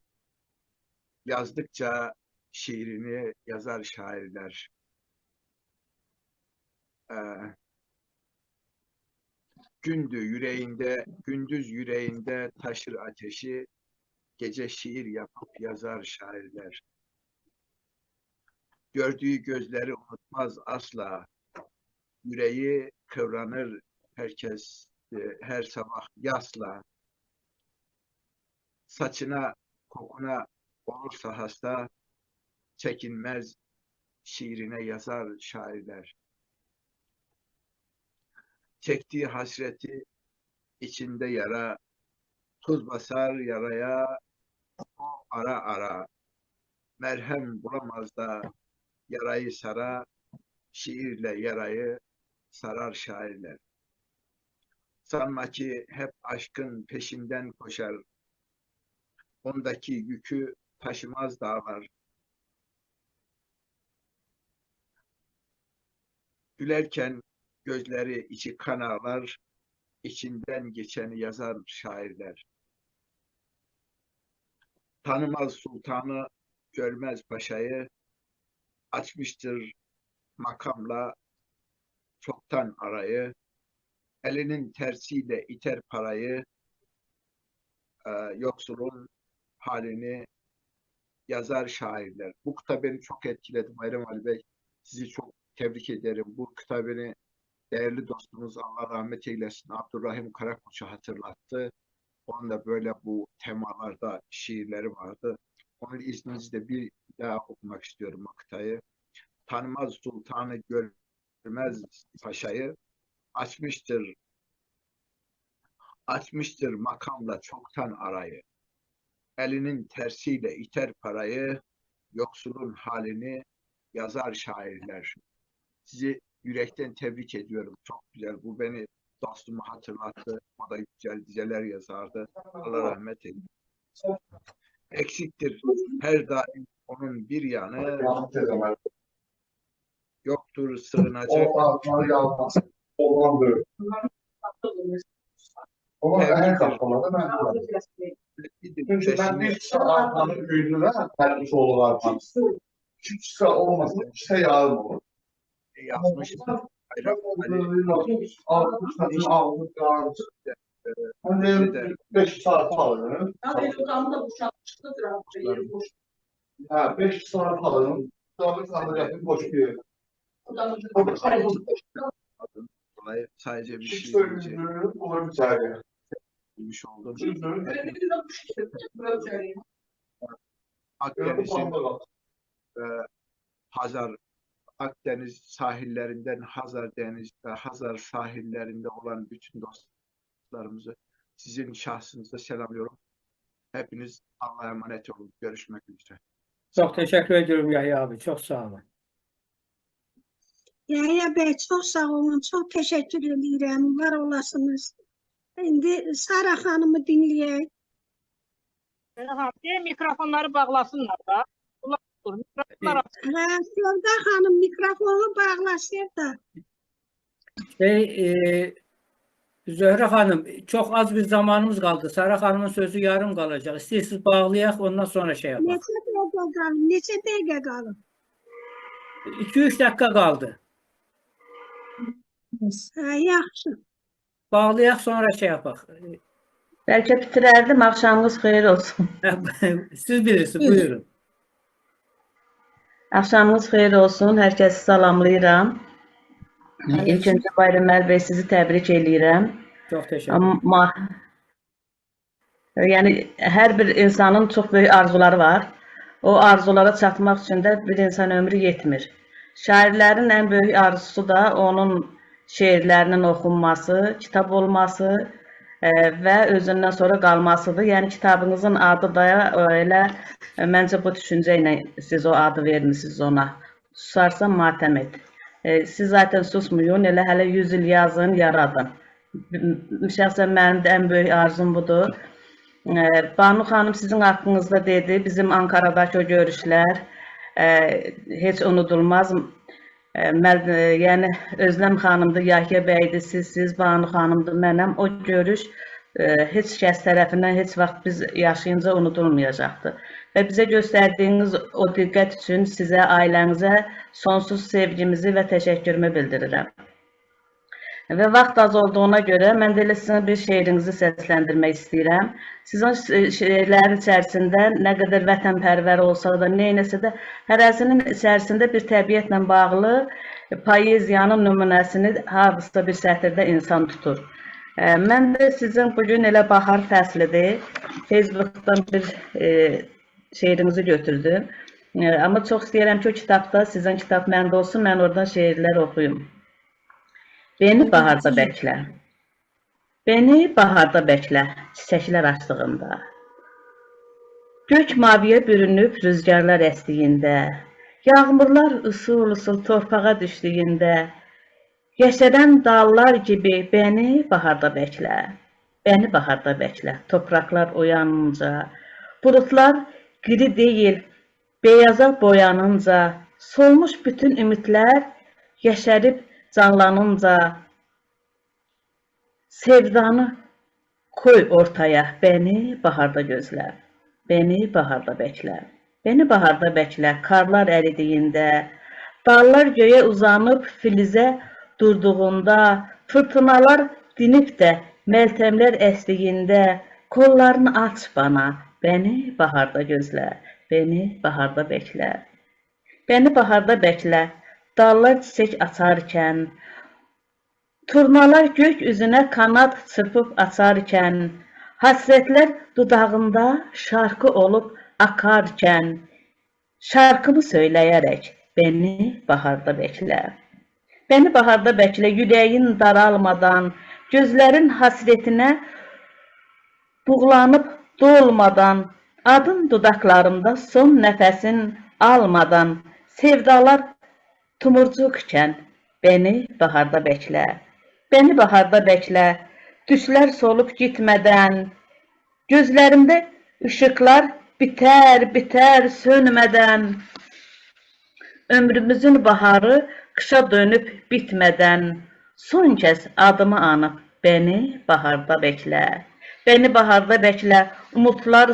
yazdıkça şiirini yazar şairler. Gündüz yüreğinde taşır ateşi, gece şiir yapıp yazar şairler. Gördüğü gözleri unutmaz asla, yüreği kıvranır herkes her sabah yasla. Saçına, kokuna olursa hasta, çekinmez şiirine yazar şairler. Çektiği hasreti içinde yara, tuz basar yaraya, o ara ara. Merhem bulamaz da yarayı sara, şiirle yarayı sarar şairler. Sanma ki hep aşkın peşinden koşar, ondaki yükü taşımaz dağlar. Gülerken gözleri içi kan ağlar, içinden geçeni yazar şairler. Tanımaz sultanı, görmez paşayı, açmıştır makamla çoktan arayı. Elinin tersiyle iter parayı, yoksulun halini yazar şairler. Bu kitap beni çok etkiledi Bayram Ali Bey. Sizi çok tebrik ederim. Bu kitap beni değerli dostumuz, Allah rahmet eylesin, Abdurrahim Karakoç'u hatırlattı. Onun da böyle bu temalarda şiirleri vardı. Onun izninizle bir daha okumak istiyorum o kitayı. Tanımaz sultanı, görmez paşayı, açmıştır makamla çoktan arayı. Elinin tersiyle iter parayı, yoksulun halini yazar şairler. Sizi yürekten tebrik ediyorum. Çok güzel. Bu beni dostumu hatırlattı. O da güzel dizeler yazardı. Allah rahmet eylesin. Eksiktir her daim onun bir yanı, yoktur sığınacak.
Çünkü ben bir çıta arpanın büyüdüğüne vermiş olur arpan. Küçük çıta olmasın, çıta yarım olur.
Yazmış.
Hani 5 saat alırım. 5 saat alırım. Sonra sandalyatın boş bir yeri.
Sadece bir
Hiç
şey
söyleyeceğim. Olur bir tane.
bilmiş oldum. Akdeniz sahillerinden Hazar sahillerinde olan bütün dostlarımızı sizin şahsınızda selamlıyorum. Hepiniz Allah'a emanet olun. Görüşmek üzere.
Çok teşekkür ediyorum Yahya abi. Çok sağ olun.
Yahya Bey çok sağ olun. Çok teşekkür ederim. Var olasınız. Şimdi Sara Hanım'ı dinleyek.
Mikrofonları bağlasınlar da. Mikrofonlar
Sevda Hanım mikrofonu bağlasın da.
Zöhre Hanım, çok az bir zamanımız kaldı. Sara Hanım'ın sözü yarım kalacak. İsterseniz bağlayak, ondan sonra şey yapalım.
Neçə dəqiqə qalıb?
2-3 dakika kaldı.
Yaxşı.
Bağlayak, sonra şey yapak.
Belki bitirerdim. Akşamınız hayır olsun.
Siz bilirsiniz. Buyurun.
Axşamınız xeyir olsun. Hər kəsi salamlayıram. İlk öncə Bayram Əli bəy sizi təbrik eləyirəm.
Çox təşəkkür ederim.
Amma yəni hər bir insanın çox böyük arzuları var. O arzulara çatmaq üçün də bir insan ömrü yetmir. Şairlərin ən böyük arzusu da onun şeirlərinin oxunması, kitab olması və özündən sonra qalmasıdır. Yəni kitabınızın adı da elə məncə bu düşüncə ilə siz o adı vermisiniz ona. Susarsan matəm et. Siz zaten susmayın, elə hələ 100 il yazın, yaradın. Şəxsən mənim də ən böyük arzum budur. Banu xanım sizin haqqınızda dedi, bizim Ankaradakı o görüşlər heç unudulmaz. Yəni Özlem xanımdır, Yahya bəydir, siz Banu xanımdır, mənəm. O görüş heç kəs tərəfindən heç vaxt biz yaşayınca unudulmayacaqdır. Və bizə göstərdiyiniz o diqqət üçün sizə, ailənizə sonsuz sevgimizi və təşəkkürümü bildirirəm. Və vaxt az olduğuna görə mən də elə sizin bir şeirinizi səsləndirmək istəyirəm. Sizin şeirlərin içərisində nə qədər vətənpərvər olsa da, neynəsə də hərəsinin içərisində bir təbiətlə bağlı poeziyanın nümunəsini hardasa bir sətirdə insan tutur. Mən də sizin bugün elə bahar fəslidir, Facebook'dan bir şeirinizi götürdüm. Amma çox istəyirəm ki, o kitabda, sizin kitab məndə olsun, mən oradan şeirlər oxuyum. Beni baharda bəklə. Beni baharda bəklə, çiçəklər açdığında. Gök maviyə bürünüb rüzgarlar əsdiyində, yağmurlar usul-usul torpağa düşdüyündə, yeşərən dallar kimi beni baharda bəklə. Beni baharda bəklə, topraklar oyanınca, bulutlar qiri deyil, beyaza boyanınca, solmuş bütün ümidlər yeşərib canlanınca, sevdanı koy ortaya, beni baharda gözlə, beni baharda bəklə. Beni baharda bəklə, karlar əridiyində, dallar göyə uzanıb filizə durduğunda, fırtınalar dinib də məltəmlər əsdiyində, kollarını aç bana, beni baharda gözlə, beni baharda bəklə. Beni baharda bəklə, dallar çiçək açarkən, turnalar gök üzünə kanat çırpıb açarkən, həsrətlər dudağında şarkı olub akarkən, şarkımı söyləyərək beni baharda bəklə. Beni baharda bəklə, yüreğin daralmadan, gözlərin hasretinə buğlanıb dolmadan, adın dudaqlarımda son nəfəsin almadan, sevdalar tumurcuqkən beni baharda bəklə. Beni baharda bəklə, düşlər solub gitmədən, gözlərimdə işıqlar bitər sönmədən, ömrümüzün baharı qışa dönüb bitmədən, son kəz adımı anıb beni baharda bəklə. Beni baharda bəklə, umutlar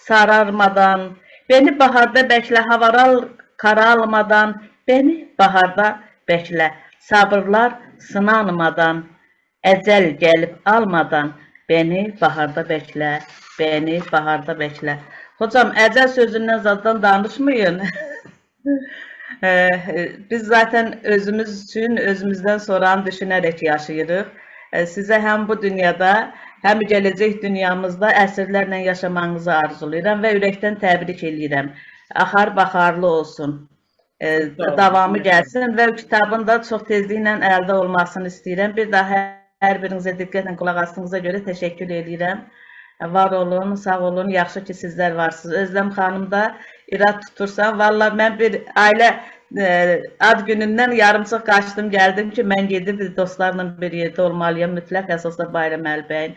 sararmadan, beni baharda bəklə, havalar qaralmadan, beni baharda bəklə, sabırlar sınanmadan, əcəl gəlib almadan, beni baharda bəklə, beni baharda bəklə. Hocam, əcəl sözündən zaddan danışmayın. Biz zaten özümüz üçün, özümüzdən sonranı düşünərək yaşayırıq. Sizə həm bu dünyada, həm gələcək dünyamızda əsrlərlə yaşamanızı arzulayıram və ürəkdən təbrik edirəm. Axar baxarlı olsun, davamı gəlsin və kitabın da çox tezliklə əldə olmasını istəyirəm. Bir daha hər birinizə diqqətlə qulaq asdığınıza görə təşəkkür edirəm. Var olun, sağ olun, yaxşı ki sizlər varsınız. Özlem xanım da irad tutursan, valla mən bir ailə ad günündən yarımçıq qaçdım, gəldim ki, mən gedib dostlarla bir yerdə olmalıyam. Mütləq əsasda Bayram Əli bəyin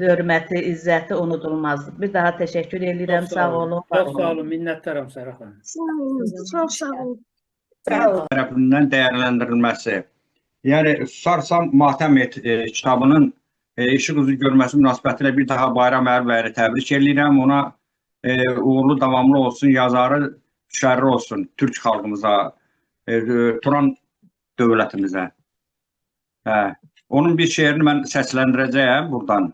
hörməti, izzəti unudulmazdır. Bir daha təşəkkür edirəm, sağ olun.
Çox sağ olun, minnətdaram Səraf xanım.
Sağ olun, çox sağ olun.
Tərəfindən dəyərləndirilməsi. Yəni, Susarsam Matəm et kitabının işıq üzü görməsi münasibətilə bir daha Bayram Əli bəyini təbrik edirəm. Ona uğurlu, davamlı olsun, yazarı şərri olsun Türk xalqımıza, Turan dövlətimizə. Onun bir şeirini mən səsləndirəcəyəm buradan.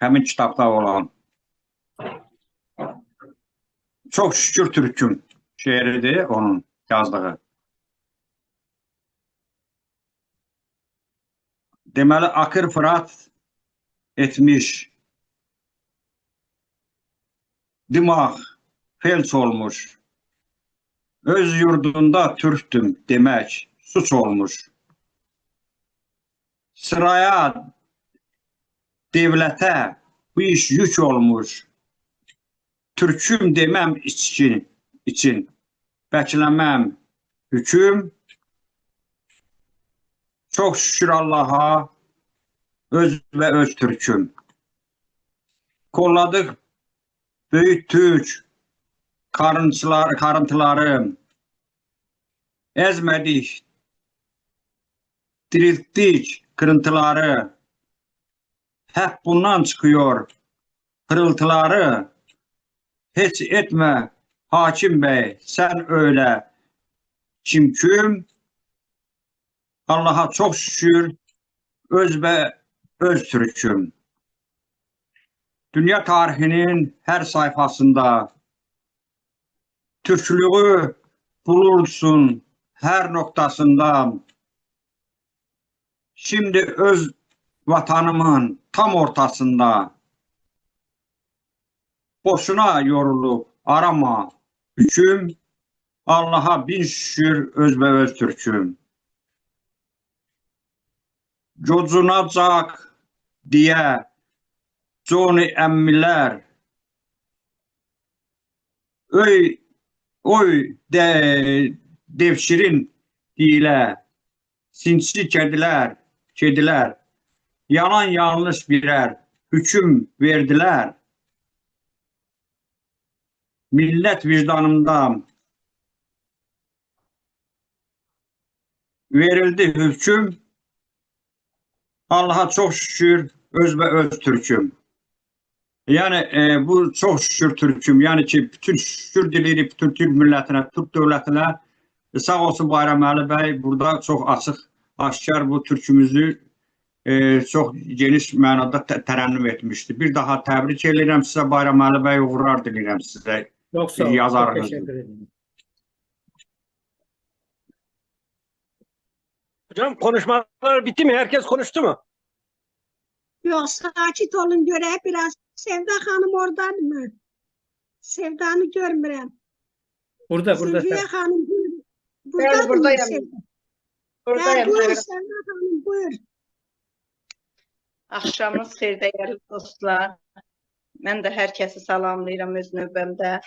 Həmin kitabda olan. Çox şükür Türküm. şeiridir onun yazdığı. Deməli, akır Fırat etmiş, dimağ felç olmuş, öz yurdunda türktüm demək suç olmuş. Sıraya, devlətə bu iş yük olmuş, türküm deməm için bəkləməm hüküm, çok şükür Allah'a öz ve öz türküm. Kolladık büyüttük karıntıları, ezmedik, dirilttik kırıntıları, hep bundan çıkıyor hırıltıları. Hiç etme hakim bey sen öyle kimküm, Allah'a çok şükür öz ve öz türküm. Dünya tarihinin her sayfasında Türklüğü bulursun her noktasında. Şimdi öz vatanımın tam ortasında. Boşuna yorulup arama hüküm, Allah'a bin şükür öz ve öz türküm. Gocunacak diye Johnny emmiler, oy devşirin ile sinsi kediler, yalan yanlış birer hüküm verdiler. Millet vicdanımdan verildi hüküm, Allah'a çok şükür öz ve öz türküm. Yani bu çok şükür türküm. Yani ki bütün şükür dileyirik bütün Türk milletine, Türk devletine. Sağ olsun Bayram Ali Bey burada çok açık, aşkar bu türkümüzü çok geniş mənada tərənnüm etmişdi. Bir daha təbrik edirəm sizə Bayram Ali Bey, uğurlar diləyirəm sizə.
Çok sağ olun.
Yazarınız.
Çok teşekkür ederim.
Hocam konuşmalar bitti mi? Herkes konuştu mu?
Yok, sakit olun göre biraz. Sevda Hanım oradan mı? Sevda'nı görmürəm.
Burada.
Zülfiye Hanım buyur.
Ben buradayım. Buradayım.
Buyur
buyurun.
Sevda Hanım buyur.
Axşamınız xeyir dəyərli dostlar. Mən də hər kəsi salamlayıram öz növbəmdə.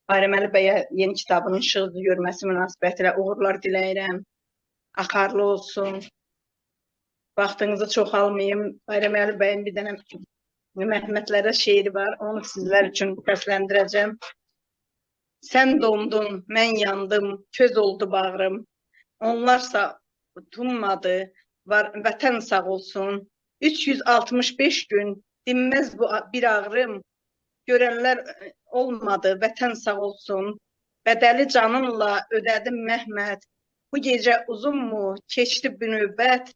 Bayram Ali bəyə yeni kitabının işıq üzü görməsi münasibətilə uğurlar diləyirəm. Axarlı olsun. Vaxtınızı çoxalmayım. Bayram Ali bəyin bir dənə Məhmədlərə şeiri var. Onu sizlər üçün səsləndirəcəm. Sən dondun, mən yandım, köz oldu bağrım. Onlarsa tunmadı, vətən sağ olsun. 365 gün dinməz bu bir ağrım. Görənlər olmadı, vətən sağ olsun. Bədəli canınla ödədim Məhməd. Bu gecə uzunmu, keçdi bir növbət.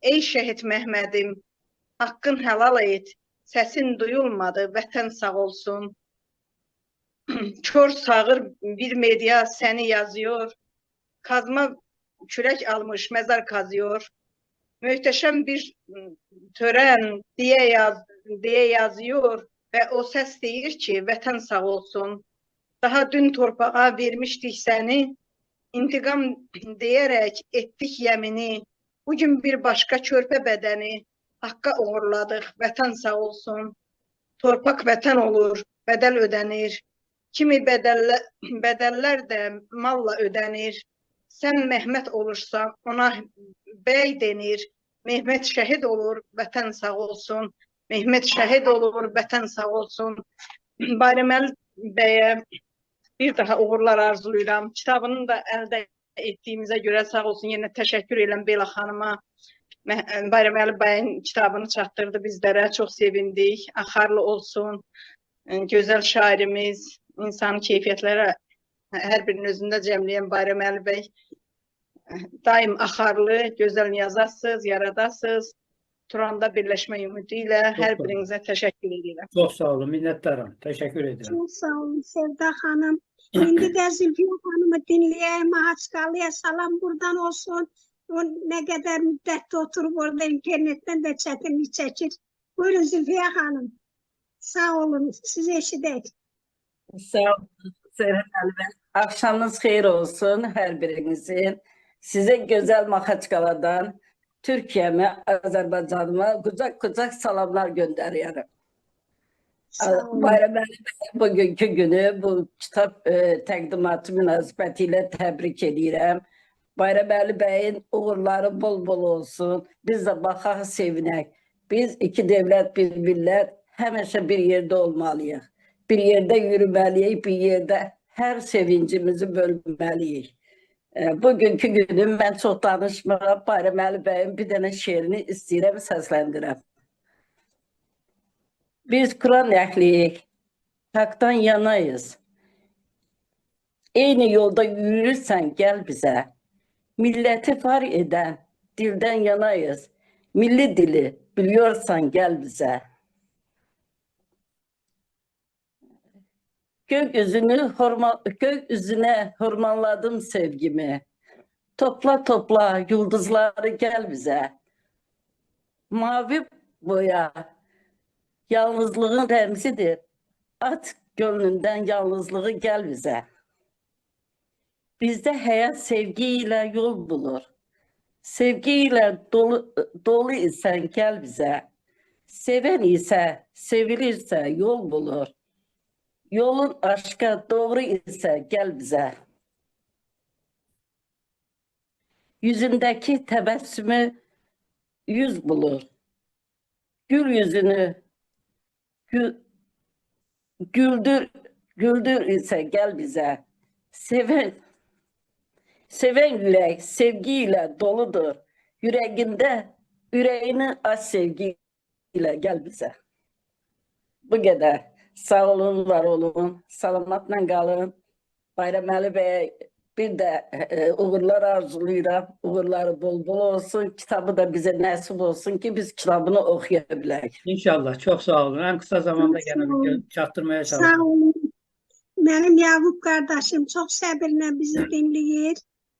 Ey şəhid Məhmədim, haqqın helal et. Səsin duyulmadı, vətən sağ olsun. Kör sağır bir medya səni yazıyor. Kazma kürək almış, məzar kazıyor. Möhtəşəm bir törən deyə yazıyor və o səs deyir ki, vətən sağ olsun. Daha dün torpağa vermişdik səni, intiqam deyərək etdik yəmini. Bugün bir başqa körpə bədəni haqqa uğurladıq, vətən sağ olsun. Torpaq vətən olur, bədəl ödənir. Kimi bədəllər də malla ödənir. Sən Məhməd olursan, ona bəy denir. Məhməd şəhid olur, vətən sağ olsun. Məhməd şəhid olur, vətən sağ olsun. Bayram Ali bəyə bir daha uğurlar arzulayıram. Kitabını da əldə etdiyimizə görə sağ olsun. Yenə təşəkkür edirəm Bela xanıma. Bayram Ali bəyin kitabını çatdırdı bizlərə. Çox sevindik. Axarlı olsun. Gözəl şairimiz, insan keyfiyyətlərə hər birinin özündə cəmləyən Bayram Ali bəy daim axarlı, gözəl yazasınız, yaradasınız. Turanda birləşmə ümidi ilə hər
sağ olun.
birinizə təşəkkür edirəm.
Çox sağ olun, minnətdaram. Teşekkür ederim.
Çok sağ olun Sevda Hanım. Şimdi de Zülfiye Hanım'ı dinleyeyim. Mahaçkalı'ya salam buradan olsun. O ne kadar müddetli oturup orada internetten de çetinlik çekir. Buyurun Zülfiye Hanım. Sağ olun. Sizi eşidek.
Sağ olun Serhan Bey. Akşamınız hayır olsun her birinizin. Size güzel Mahaçkala'dan Türkiye'me, Azerbaycan'ıma kucak kucak salamlar gönderiyorum.
Sağ olun.
Bayram Ali Bey bugünkü günü bu kitap təqdimatı münasibətilə təbrik edirəm. Bayram Ali Bey'in uğurları bol bol olsun. Biz de baxaq sevinək. Biz iki devlet, bir millet həmişə bir yerde olmalıyıq. Bir yerde yürüməliyik, bir yerde her sevincimizi bölməliyik. Bugünkü günüm mən çox danışmıram. Bayram Ali Bey'in bir dənə şeirini istəyirəm, səsləndirəm. Biz Kur'an əhliyik, haqdan yanayız. Eyni yolda yürürsən gel bize. Milleti far eden dilden yanayız. Milli dili biliyorsan gel bize. Gökyüzüne hormanladım sevgimi. Topla topla yıldızları gel bize. Mavi boya yalnızlığın remzidir. At gönlünden yalnızlığı gel bize. Bizde hayat sevgiyle yol bulur. Sevgiyle dolu isen gel bize. Seven ise sevilirse yol bulur. Yolun aşka doğru ise gel bize. Yüzündeki tebessümü yüz bulur. Gül yüzünü güldür ise gel bize. Seven yürek sevgiyle doludur. Yüreğini aç sevgiyle gel bize. Bu kadar. Sağ olun, var olun. Salamatla kalın. Bayram Ali Bey'e bir de uğurlar arzulayıram. Uğurları bol bol olsun. Kitabı da bize nasip olsun ki biz kitabını okuyabilelim.
İnşallah. Çok sağ olun. En kısa zamanda
Çok sağ
gene
olun.
çattırmaya çalışacağım.
Sağ olun. Benim Yakup kardeşim çok səbirlə bizi dinləyir.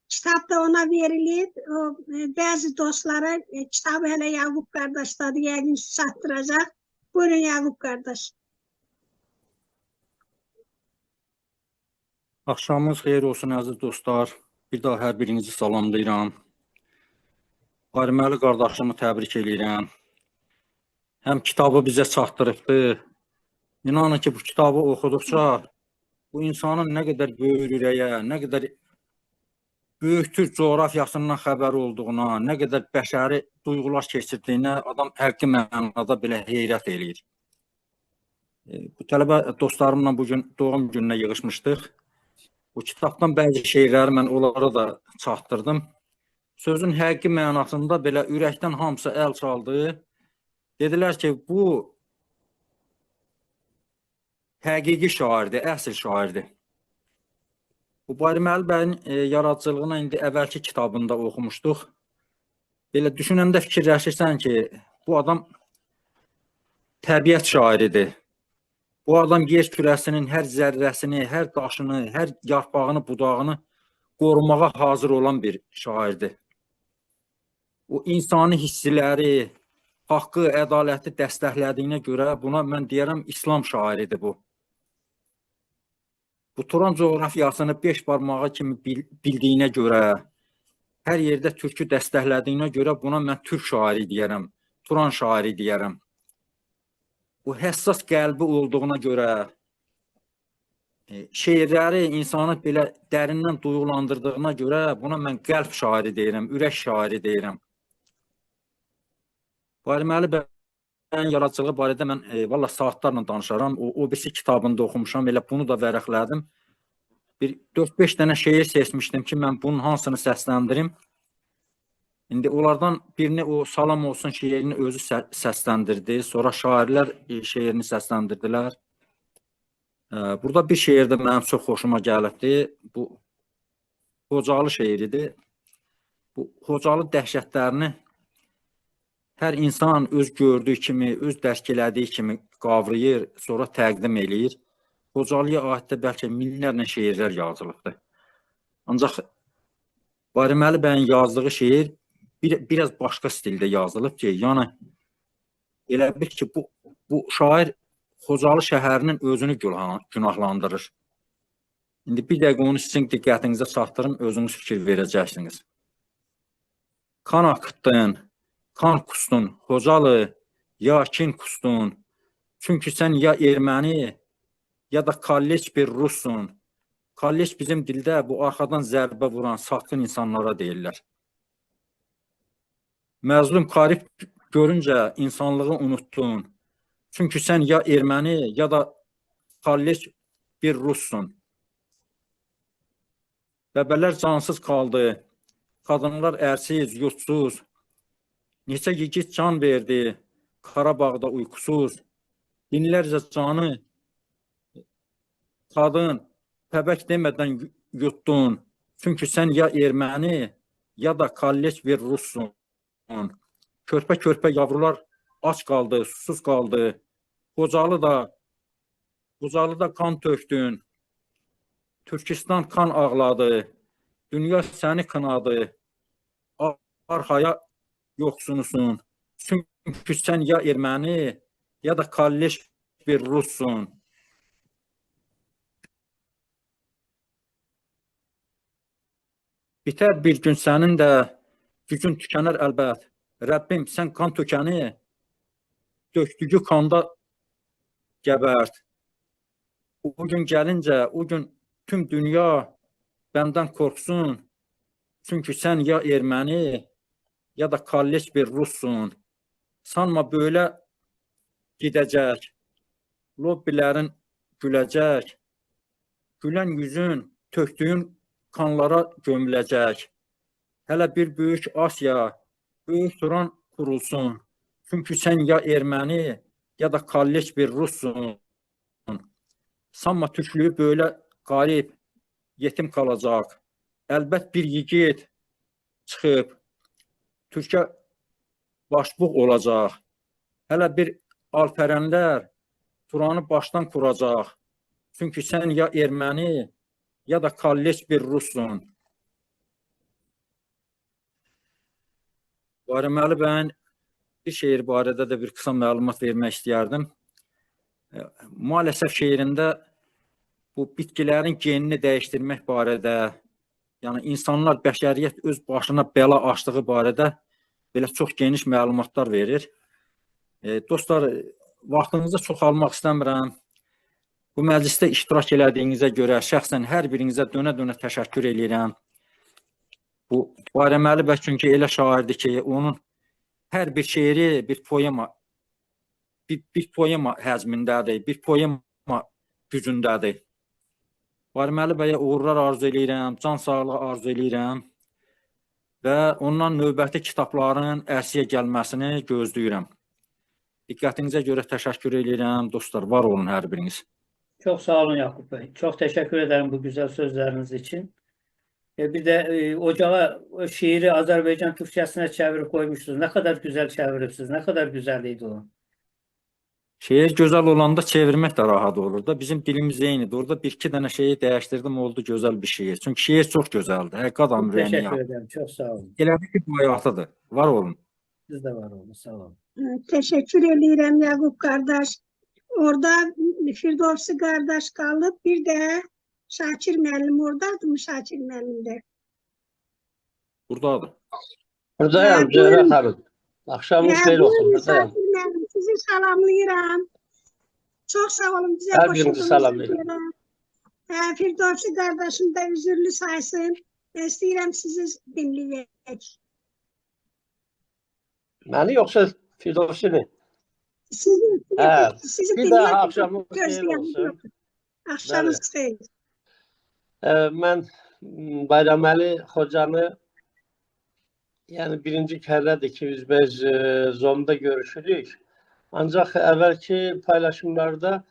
Kitap da ona verilir. O, bazı dostlara kitabı hele Yakup kardeşleri yəqin çatdıracaq. Buyurun Yakup kardeş.
Axşamınız xeyir olsun əziz dostlar. Bir daha hər birinizi salamlayıram. Bayram Ali qardaşımı təbrik edirəm. Həm kitabı bizə çatdırıbdı. İnanın ki bu kitabı oxuduqca bu insanın nə qədər böyük ürəyə, nə qədər böyük Türk coğrafiyasından xəbər olduğuna, nə qədər bəşəri duyğular keçirdiyinə adam həqiqi mənada belə heyrət eləyir. Bu tələbə dostlarımla bugün doğum gününə yığışmışdıq. Bu kitabdan bəzi şeyləri mən onlara da çatdırdım. Sözün həqiqi mənasında belə ürəkdən hamısı əl çaldı. Dedilər ki, bu həqiqi şairdir, əsl şairdir. Bu Bayram Ali bəyin yaradıcılığına indi əvvəlki kitabında oxumuşduq. Belə düşünəndə fikirləşirsən ki, bu adam təbiət şairidir. Bu adam yer kürəsinin hər zərrəsini, hər daşını, hər yarpağını, budağını qorumağa hazır olan bir şairdir. O insani hissiləri, haqqı, ədaləti dəstəklədiyinə görə buna mən deyərəm İslam şairidir bu. Bu Turan coğrafiyasını 5 barmağı kimi bildiyinə görə, hər yerdə türkü dəstəklədiyinə görə buna mən türk şairi deyərəm, Turan şairi deyərəm. Bu həssas qəlbi olduğuna görə şeirləri insanı belə dərindən duyğulandırdığına görə buna mən qəlb şairi deyirəm, ürək şairi deyirəm. Bayram Ali bəyin yaradıcılığı barədə mən valla saatlarla danışaram. O birisi kitabında oxumuşam, elə bunu da vərəqlədim. Bir 4-5 dənə şeir seçmişdim ki, mən bunun hansını səsləndirim. İndi onlardan birini o Salam olsun şeirini özü səsləndirdi. Sonra şairlər şeirini səsləndirdilər. Burada bir şeir də mənim çox xoşuma gəlibdi. Bu Xocalı şeiridir. Bu Xocalı dəhşətlərini
Hər insan öz gördüyü kimi, öz dərk elədiyi kimi qavrayır, sonra təqdim eləyir. Xocalıya aid də bəlkə minlərlə şeirlər yazılıbdır. Ancaq Bayraməli bəyin yazdığı şeir biraz başqa stildə yazılıb ki, yəni elə bil ki, bu şair Xocalı şəhərinin özünü günahlandırır. İndi bir dəqiqə onu sizin diqqətinizə çatdırım, özünüz fikir verəcəksiniz. Kan akıttın, kan kustun, Xocalı, ya kin kustun. Çünki sən ya erməni, ya da kolleç bir russun. Kolleç bizim dildə bu arxadan zərbə vuran satqın insanlara deyirlər. Məzlum qarib görüncə insanlığı unuttun. Çünki sən ya erməni, ya da kolleç bir russun. Bəbələr cansız qaldı, qadınlar ərsiz, yurtsuz. Neçə yigit can verdi, Qarabağda uykusuz. Binlərcə canı, qadın, təbək demədən yuttun. Çünki sən ya erməni, ya da kolleç bir russun. Körpə-körpə yavrular aç qaldı, susuz qaldı. Xocalıda kan tökdün. Türkistan kan ağladı. Dünya səni kınadı. Arxaya yoxsunusun. Çünki sən ya erməni, ya da kolleç bir russun. Bitər bir gün sənin də gücün tükənər əlbət. Rəbbim, sən kan tökəni döktüyü kanda gəbərt. O gün gəlincə, o gün tüm dünya bəndən qorxsun. Çünki sən ya erməni, ya da kolleç bir russun. Sanma böyle gidəcək. Lobbilərin güləcək. Gülən yüzün, tökdüyün kanlara gömüləcək. Hələ bir böyük Asiya, böyük Turan kurulsun. Çünki sən ya erməni, ya da kolleç bir russun. Sanma Türklüyü böyle qarib, yetim qalacaq. Əlbət bir yigit çıxıb, Türkə başbuq olacaq. Hələ bir alpərənlər Turanı başdan kuracaq. Çünki sən ya erməni, ya da kolleç bir russun. Bayraməli bəyin bir şeir barədə də bir qısa məlumat vermək istəyərdim. Maalesef şeirində bu bitkilərin genini dəyişdirmək barədə, yəni insanlar, bəşəriyyət öz başına bəla açdığı barədə belə çox geniş məlumatlar verir. Dostlar, vaxtınızı çox almaq istəmirəm. Bu məclisdə iştirak elədiyinizə görə şəxsən hər birinizə dönə-dönə təşəkkür edirəm. Bu Bayraməli bəy çünki elə şairdir ki, onun hər bir şeiri bir poema həzmindədir, bir poema gücündədir. Bayraməli bəyə uğurlar arzu edirəm, can sağlığı arzu edirəm və ondan növbəti kitabların ərsiyə gəlməsini gözləyirəm. Diqqətinizə görə təşəkkür edirəm. Dostlar, var olun hər biriniz.
Çok sağ olun Yakup Bey. Çok teşekkür ederim bu güzel sözleriniz için. Bir de ocağa o şiiri Azerbaycan Türkçesine çevirip koymuşsunuz. Ne kadar güzel çeviripsiniz. Ne kadar güzeldi o.
Şeir gözəl olanda çevirmək də rahat olur da. Bizim dilimiz eynidir. Orada bir-iki dənə şeyi dəyişdirdim, oldu gözəl bir şeir. Çünki şeir çox gözəldir. Həqiqət
Çok
ürəyinə
teşekkür
yaxın.
ederim. Çok sağ olun.
Elədir ki, bu hayatıdır. Var olun.
Siz de var olun. Sağ olun.
Teşekkür ederim Yakup kardeş. Orada Firdevsi kardeş kalıp bir de Şakir müəllim oradaydı mı Şakir müəllim de?
Buradadır.
Buradayım Zöhrə xanım. Axşamınız xeyir olsun. Buradayım.
Şakir müəllim sizi salamlayıram. Çok sağ olun bize
Hər birinizi salamlayıram.
Firdevsi kardeşim de üzürlü saysın. İstəyirəm sizi dinleyək.
Məni yoxsa Firdevsini?
Sizi
Bir daha axşamınız xeyir olsun.
Akşamınız xeyir.
Mən Bayraməli Xocanı yəni birinci kərlədir ki, biz Zoom'da görüşürük. Ancaq əvvəlki paylaşımlarda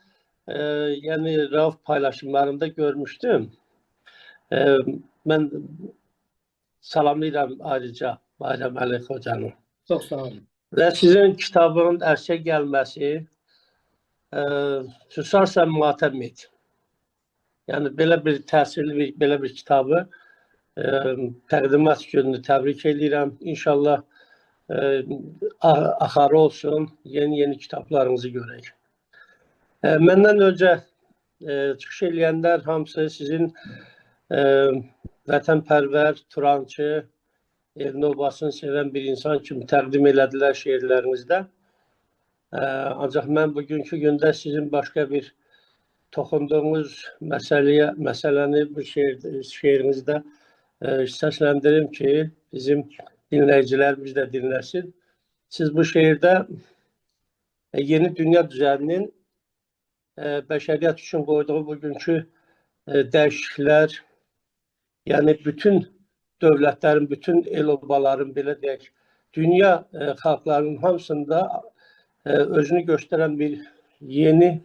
yəni Rauf paylaşımlarında görmüşdüm. Mən salamlayıram ayrıca Bayraməli Xocanı.
Çok sağ olun.
Və sizin kitabın ərsəyə gəlməsi susarsan matəm et. Yəni belə bir təsirli belə bir kitabı təqdimat gününü təbrik edirəm. İnşallah axarı olsun, yeni kitablarınızı görək. Məndən öncə çıxış eləyənlər hamısı sizin vətənpərvər, Turançı, elini obasını sevən bir insan kimi təqdim elədilər şeirlərinizdə. Ancaq mən bugünkü gündə sizin başqa bir toxunduğunuz məsələni bu şeirinizdə səsləndirim ki, bizim dinləyicilərimiz də dinləsin. Siz bu şeirdə yeni dünya düzəninin bəşəriyyət üçün qoyduğu bugünkü dəyişikliklər, yəni bütün dövlətlərin, bütün el-obaların, belə deyək, dünya xalqlarının hamısında özünü göstərən bir yeni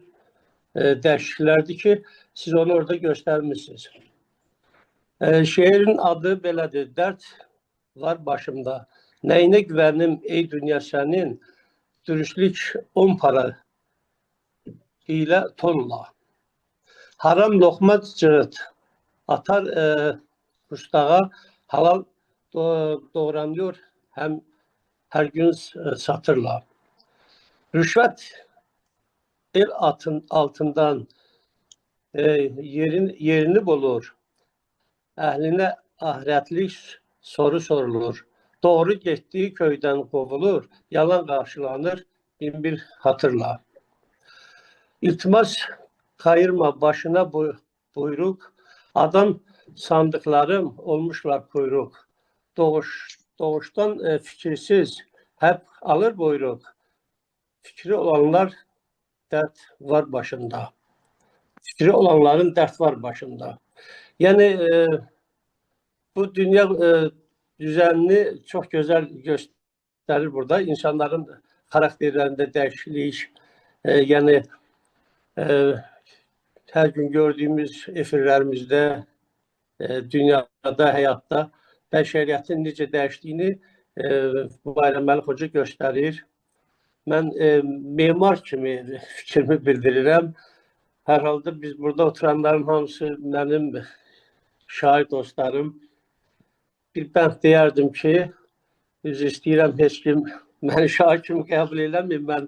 dəyişikliklərdir ki, siz onu orada göstərmişsiniz. Şeirin adı belədir, dərd var başımda. Nəyinə güvənim ey dünya sənin, dürüstlük 10 para ilə tonla. Haram loxma cığıt atar rustağa, halal doğranıyor hər gün satırla. Rüşvət el altından yerini bulur. Əhlinə ahirətlik soru sorulur. Doğru getdiyi köydən qovulur. Yalan qarşılanır bin bir hatırla. İltimas kayırma başına buyruq. Adam sandıklarım olmuşlar kuyruk. Doğuştan fikirsiz hep alır buyruq. Fikri olanlar dert var başında. Fikri olanların dert var başında. Yani bu dünya düzenini çok güzel gösterir burada. İnsanların karakterlerinde değişiklik, yani her gün gördüğümüz efirlerimizde, dünyada, hayatta bəşəriyyətin necə dəyişdiyini Bayraməli Xoca göstərir. Mən memar kimi fikrimi bildirirəm. Hər halda biz burada oturanların hamısı mənim şair dostlarım. Bir bənd deyərdim ki, üzr istəyirəm, heç kim məni şair kimi qəbul eləməyim. Mən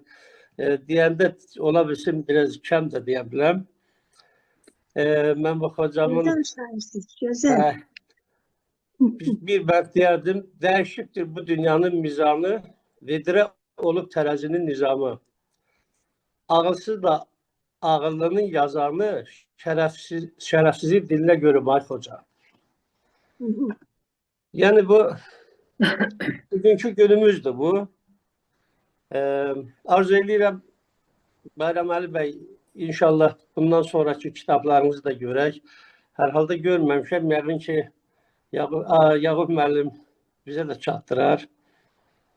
deyəndə ola bilsin, biraz kəm də deyə biləm. Mən bu hocamın bir bənd deyərdim, dəyişikdir bu dünyanın mizanı, vedirə olub tərəzinin nizamı. Ağılsız da ağıllının yazanı, şərəfsizi dilinə görüb Ayx Hoca. Yəni bu, bugünkü günümüzdür bu. Arzu edirəm, Bayraməli bəy, inşallah bundan sonraki kitablarınızı da görək. Hər halda görməmişəm, yəqin ki, Yaqub müəllim bizə də çatdırar.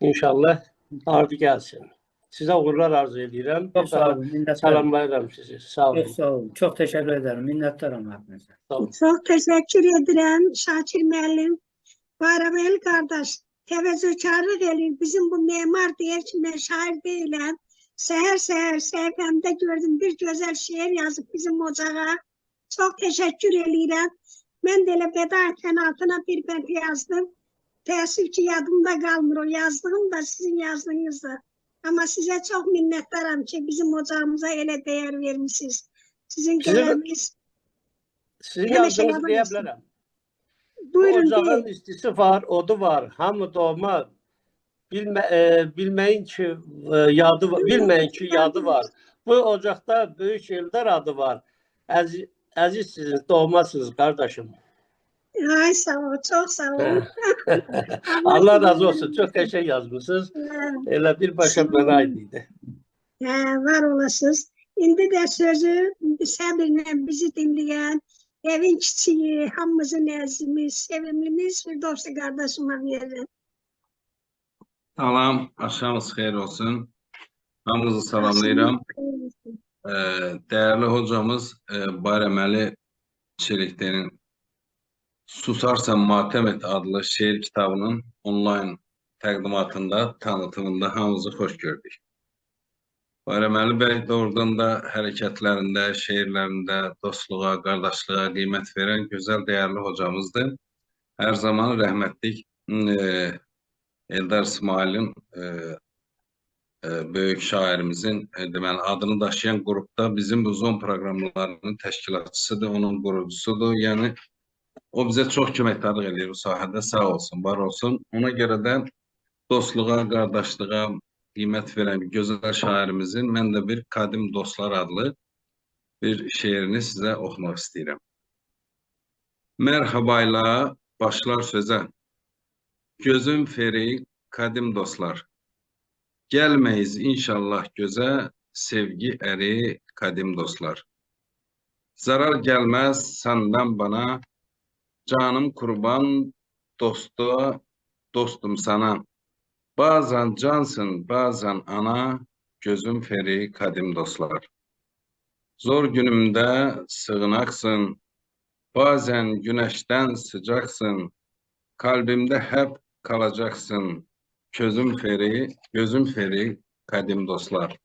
İnşallah ardı gəlsin. Sizə uğurlar arzu edirəm.
Çox sağ olun, minnəttarım.
Salamlayıram sizi. Sağ olun.
Çox sağ olun. Çox təşəkkür ederim. Minnəttarım hepinize.
Çok teşekkür ederim Şakir müəllim. Bayraməli qardaş, təvəzzökarlıq eləyir. Bizim bu memar deyir ki, mən şair deyiləm. Səhər səhifəmdə gördüm, bir gözəl şeir yazıb bizim ocağa. Çok teşekkür eləyirəm. Mən də elə bədayətən altına bir bənd yazdım. Təəssüf ki, yadımda qalmır o yazdığım da sizin yazdığınızda. Amma sizə çox minnətdaram ki, bizim ocağımıza elə dəyər vermişsiniz. Sizin göreviniz...
Sizin yazdığınızı deyə bilərəm.
Buyurun,
Ocağın
deyin.
istisi var, odu var, hamı doğma. Bilməyin ki, yadı var. Bu ocaqda Böyük Eldar adı var. Əzizsiniz, doğmasınız qardaşım.
Ay sağ ol, çok sağ ol.
Allah razı olsun, çok qəşəng yazmışsınız. Elə birbaşa mənə aid idi.
Var olasınız. İndi də sözü səbirlə bizi dinləyən, evin kiçiyi, hamımızın əzimiz, sevimlimiz Firdovsi qardaşıma verirəm.
Salam, axşamınız xeyir olsun. Hamınızı salamlayıram. Değerli hocamız Bayraməli Çelikdənin Susarsan Matəm Et adlı şeir kitabının online təqdimatında, tanıtımında hamımızı xoş gördük. Bayraməli bəy doğrudan da hərəkətlərində, şeirlərində dostluğa, qardaşlığa qiymət verən gözəl, dəyərli hocamızdır. Hər zaman rəhmətlik Eldar İsmail'in böyük şairimizin deməli, adını daşıyan qrupda bizim bu zon proqramlarının təşkilatçısıdır, onun qurucusudur. Yəni, o bizə çox köməkdarlıq edir bu sahədə, sağ olsun, var olsun. Ona görə də dostluğa, qardaşlığa qiymət verən gözəl şairimizin mən də bir Kadim Dostlar adlı bir şeirini sizə oxumaq istəyirəm. Mərhabayla başlar sözə, gözüm feri, kadim dostlar. Gəlməyiz inşallah gözə, sevgi əri, kadim dostlar. Zarar gəlməz səndən bana, canım kurban, dostum sana. Bazen cansın, bazen ana, gözüm feri, kadim dostlar. Zor günümdə sığınaksın, bazen güneşten sıcaksın, kalbimde hep kalacaksın, gözüm feri, kadim dostlar.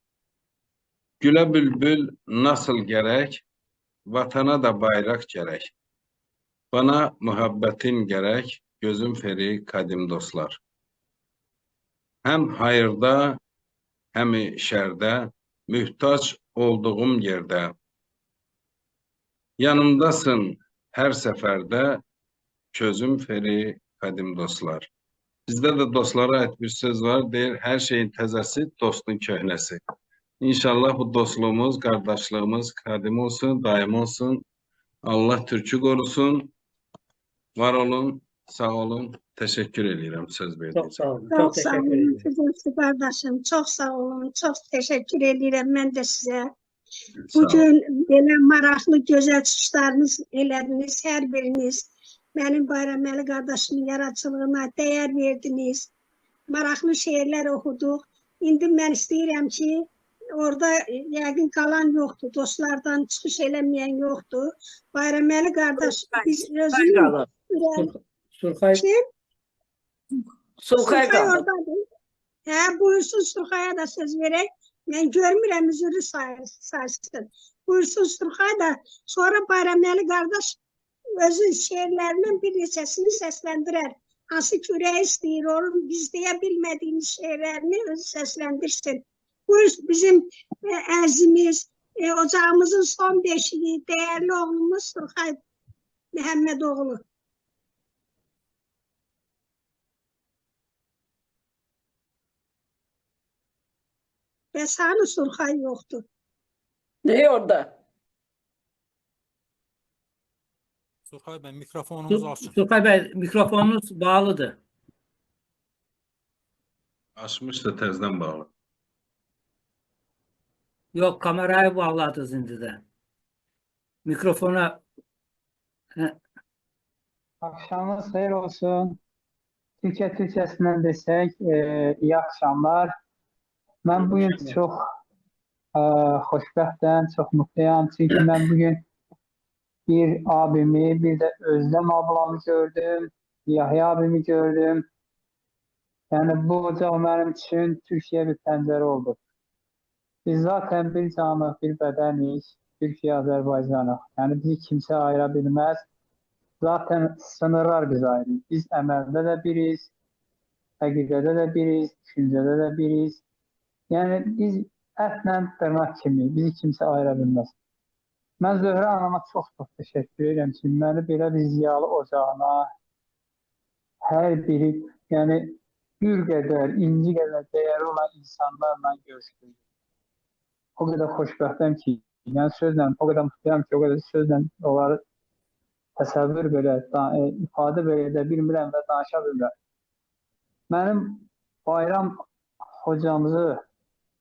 Güle bülbül nasıl gerek, vatana da bayrak gerek. Bana muhabbetin gerek, gözüm feri, kadim dostlar. Hem hayırda, hem şerde, mühtaç olduğum yerde. Yanımdasın her seferde, közüm feri, kadim dostlar. Bizdə də dostlara ait bir söz var, deyir, hər şeyin təzəsi, dostun köhnəsi. İnşallah bu dostluğumuz, qardaşlığımız kadim olsun, daim olsun. Allah Türk'ü korusun. Var olun, sağ olun. Teşekkür ediyorum söz verdiğiniz için.
Çox sağ olun,
Çox
çox
sağ
təşəkkür
olun,
edirəm.
Füzusi qardaşım. Çox sağ olun. Çox təşəkkür edirəm mən də sizə.
Sağ olun.
Bugün belə maraqlı, gözəl çıxışlarınız elədiniz, hər biriniz. Mənim Bayraməli qardaşımın yaradıcılığına dəyər verdiniz. Maraqlı şeirlər oxuduq. İndi mən istəyirəm ki, orada yəqin qalan yoxdur, dostlardan çıxış eləməyən yoxdur. Bayraməli qardaş, biz özümüz...
Surxay.
Kim?
Sulxay qaldı.
oradadır. Hə, buyursun Surxaya da söz verək. Mən görmürəm üzrü saysın. Buyursun Surxay da. Sonra Bayraməli qardaş özü şeirlərinin bir neçəsini səsləndirər. Hansı ki, ürəyi istəyir, onun biz deyə bilmədiyimiz şeirlərini özü səsləndirsin. Buyur bizim əzimiz, ocağımızın son beşiği, dəyərli oğlumuz Surxay Məhəmmədoğlu. Bəs hanı Surxay yoxdur?
Ne orada?
Surxay bəy, mikrofonunuz açıq.
Surxay bəy, mikrofonunuz bağlıdır.
Açmış da təzdən bağlı.
Yox, kamerayı bağladınız indi də. Mikrofona...
Akşamınız xeyir olsun. Türkiye Türkçesinden desək, iyi akşamlar. Mən bugün çox xoşbəxtəm, çox mutluyam. Çünki mən bugün bir abimi, bir de Özlem ablamı gördüm, Yahya abimi gördüm. Yani bu ocaq mənim üçün Türkiye bir pəncərə oldu. Biz zaten bir canlı, bir bədənik, Türkiye, Azərbaycanıq. Yani bizi kimse ayıra bilmez. Zaten sınırlar bizi ayırır. Biz əməldə də biriz, əqidədə də biriz, düşüncədə də biriz. Yani biz ətlə dırnaq kimi, bizi kimse ayıra bilmez. Mən Zöhrə anama çox təşəkkür edirəm ki, məni belə bir ziyalı ocağına hər biri, yəni bir qədər, inci qədər dəyəri olan insanlarla görüşdürür. O qədər xoşbəxtəm ki, yəni sözlə, o qədər mutluyam ki, o qədər sözlə onları təsəvvür belə, ifadə belə edə bilmirəm və danışa bilmirəm. Mənim Bayram hocamızı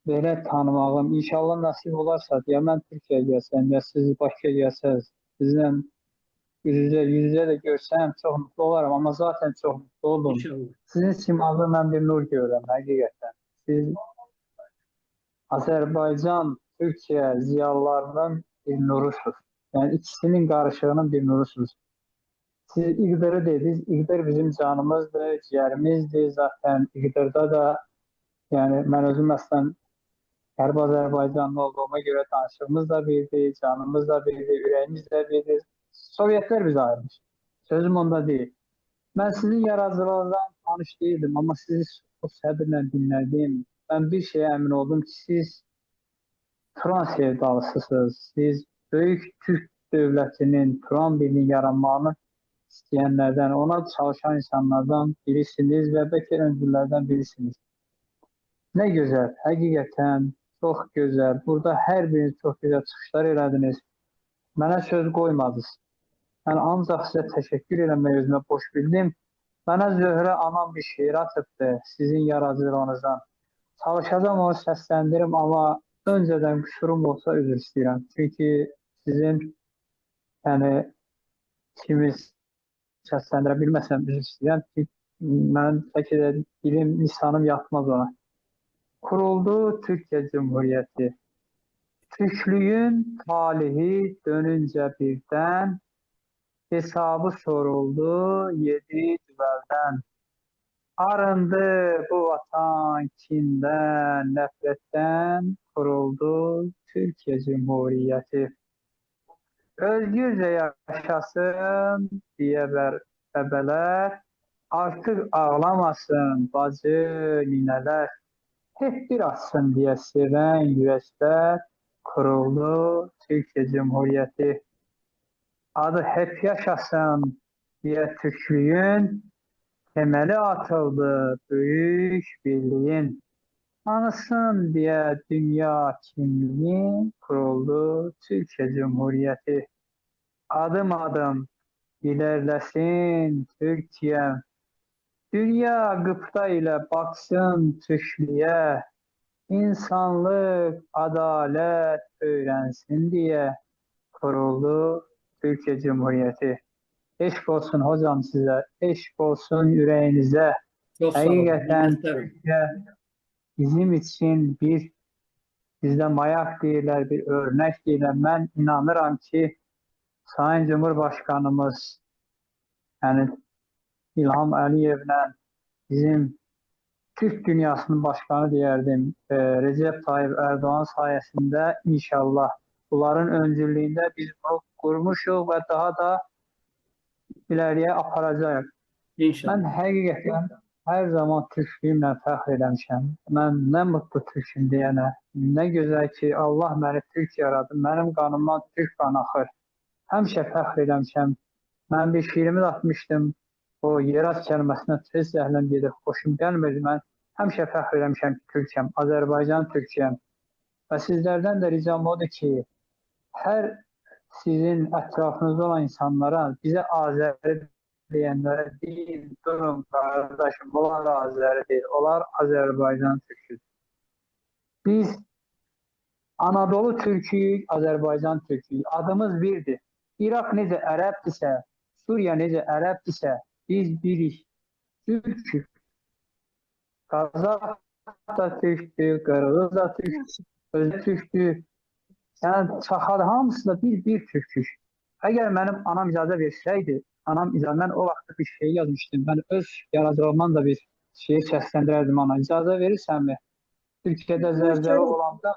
belə tanımağım, inşallah nasip olarsa, ya mən Türkiye'ye gəlsəm, ya siz Bakıya gəlsəz, sizlə yüz-yüzə də görsəm, çox mutlu olaram, amma zaten çox mutlu oldum. Sizin simanızda mən bir nur görürəm, həqiqətən. Siz Azərbaycan, Türkiye ziyalılarının bir nurusunuz. Yəni ikisinin qarışığının bir nurusunuz. Siz İğdır'ı dediniz. İğdır bizim canımızdır, ciğerimizdir. Zaten İğdır'da da yani ben özüm aslında Qərb Azərbaycanlı olduğuma göre tanışığımız da birdir, canımız da birdir, ürəyimiz de birdir. Sovyetler bizi ayırmış. Sözüm onda değil. Ben sizin yaradıcılığınızdan tanış değildim ama sizi o səbirlə dinlədim. Ben bir şeye emin oldum ki siz Turan sevdalısısınız. Siz Böyük Türk Devletinin Turan birliğinin yaranmağını isteyenlerden, ona çalışan insanlardan birisiniz ve belki öncülerden birisiniz. Ne güzel, hakikaten çok güzel. Burada her biriniz çok güzel çıxışlar elədiniz. Mənə söz qoymadınız. Ben ancak size teşekkür eləmək özümə boş bildim. Mənə Zöhrə anam bir şiir atıbdı sizin yaradıcılığınızdan. Çalışacağım onu səsləndirim ama önceden kusurum olsa üzr istəyirəm. Çünkü sizin yani ikimiz səsləndirə bilməsəm üzr istəyirəm. Çünki mən bəlkə də dilim, lisanım yatmaz ona. Kuruldu Türkiye Cumhuriyeti. Türklüğün talihi dönünce birden hesabı soruldu 7 düvelden. Arındı bu vatan kinden, nefretten kuruldu Türkiye Cumhuriyeti. Özgürce yaşasın diye bebeler, artık ağlamasın bacı nineler. Hep bir atsın diye seven yürekler, kuruldu Türkiye Cumhuriyeti. Adı hep yaşasın diye Türklüğün temeli atıldı büyük birliğin. Anısın diye dünya kimliği kuruldu Türkiye Cumhuriyeti. Adım adım ilerlesin Türkiye'm. Dünya gıpta ile baksın Türklüğe. İnsanlık, adalet öğrensin diye kuruldu Türkiye Cumhuriyeti. Eşk olsun hocam size, eşk olsun yüreğinize.
Çok sağ olun.
Hakikaten
Minnettarım.
Türkiye bizim için bir, bizde mayak değiller, bir örnek değiller. Ben inanıram ki Sayın Cumhurbaşkanımız yani İlham Əliyevlə bizim Türk dünyasının başkanı diyerdim. Recep Tayyip Erdoğan sayesinde inşallah bunların öncülüğünde biz bunu kurmuşuz ve daha da ileriye aparacağız.
İnşallah.
Ben hakikaten her zaman Türklüğümle fəxr eləmişəm. Mən nə mutlu Türk'üm deyənə. Ne güzel ki Allah beni Türk yaradı. Benim kanımdan Türk kan axır. Həmişə fəxr eləmişəm. Ben bir şiirimi de atmışdım. O yeraz kelimesine tez zəhləm gedir. Xoşum gəlmir. Ben həmişə fəxr eləmişəm ki Türk'əm. Azərbaycan Türk'əm. Ve sizlerden de ricam odur ki her sizin etrafınızda olan insanlara bize Azeri diyenlere değil, durun kardeşim, onlar Azeri değil, onlar Azerbaycan Türk'üdür. Biz Anadolu Türk'üyük, Azerbaycan Türk'üyük. Adımız birdir. İrak necə ərəbdirsə, Suriye necə ərəbdirsə, biz birik. Türk'ük. Kazak da Türk'dür, Qırğız da Türk'dür, Özbek Türk'dür. Yani çaxad hamısı da bir Türk'ük. Eğer benim anam icazə verseydi, ben o vaxt bir şey yazmıştım. Ben öz yaradıcılığımdan da bir şeyi səsləndirərdim ona. İcazə verirsenmi? Türkiye'de zelzele olanda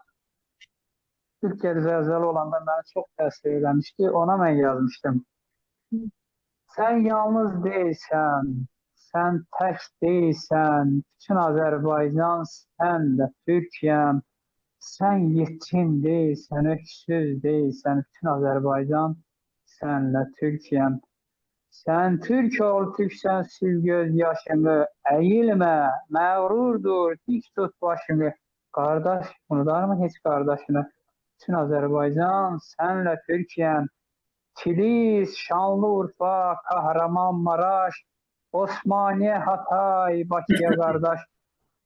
beni çok təsir eləmişdi. Ona ben yazmıştım. Sen yalnız değilsen, sen tek değilsen, bütün Azerbaycan sen de Türkiye'm. Sen yetim değilsen, öksüz değilsen, bütün Azerbaycan senle Türkiye'm. Sen Türk ol, Türksen sil göz yaşını, eğilme, mağrurdur, dik tut başını. Kardeş, unutar mı hiç kardeşini? Bütün Azerbaycan senle Türkiye'm. Kilis, Şanlıurfa, Kahramanmaraş, Osmaniye, Hatay, Bakıya kardeş.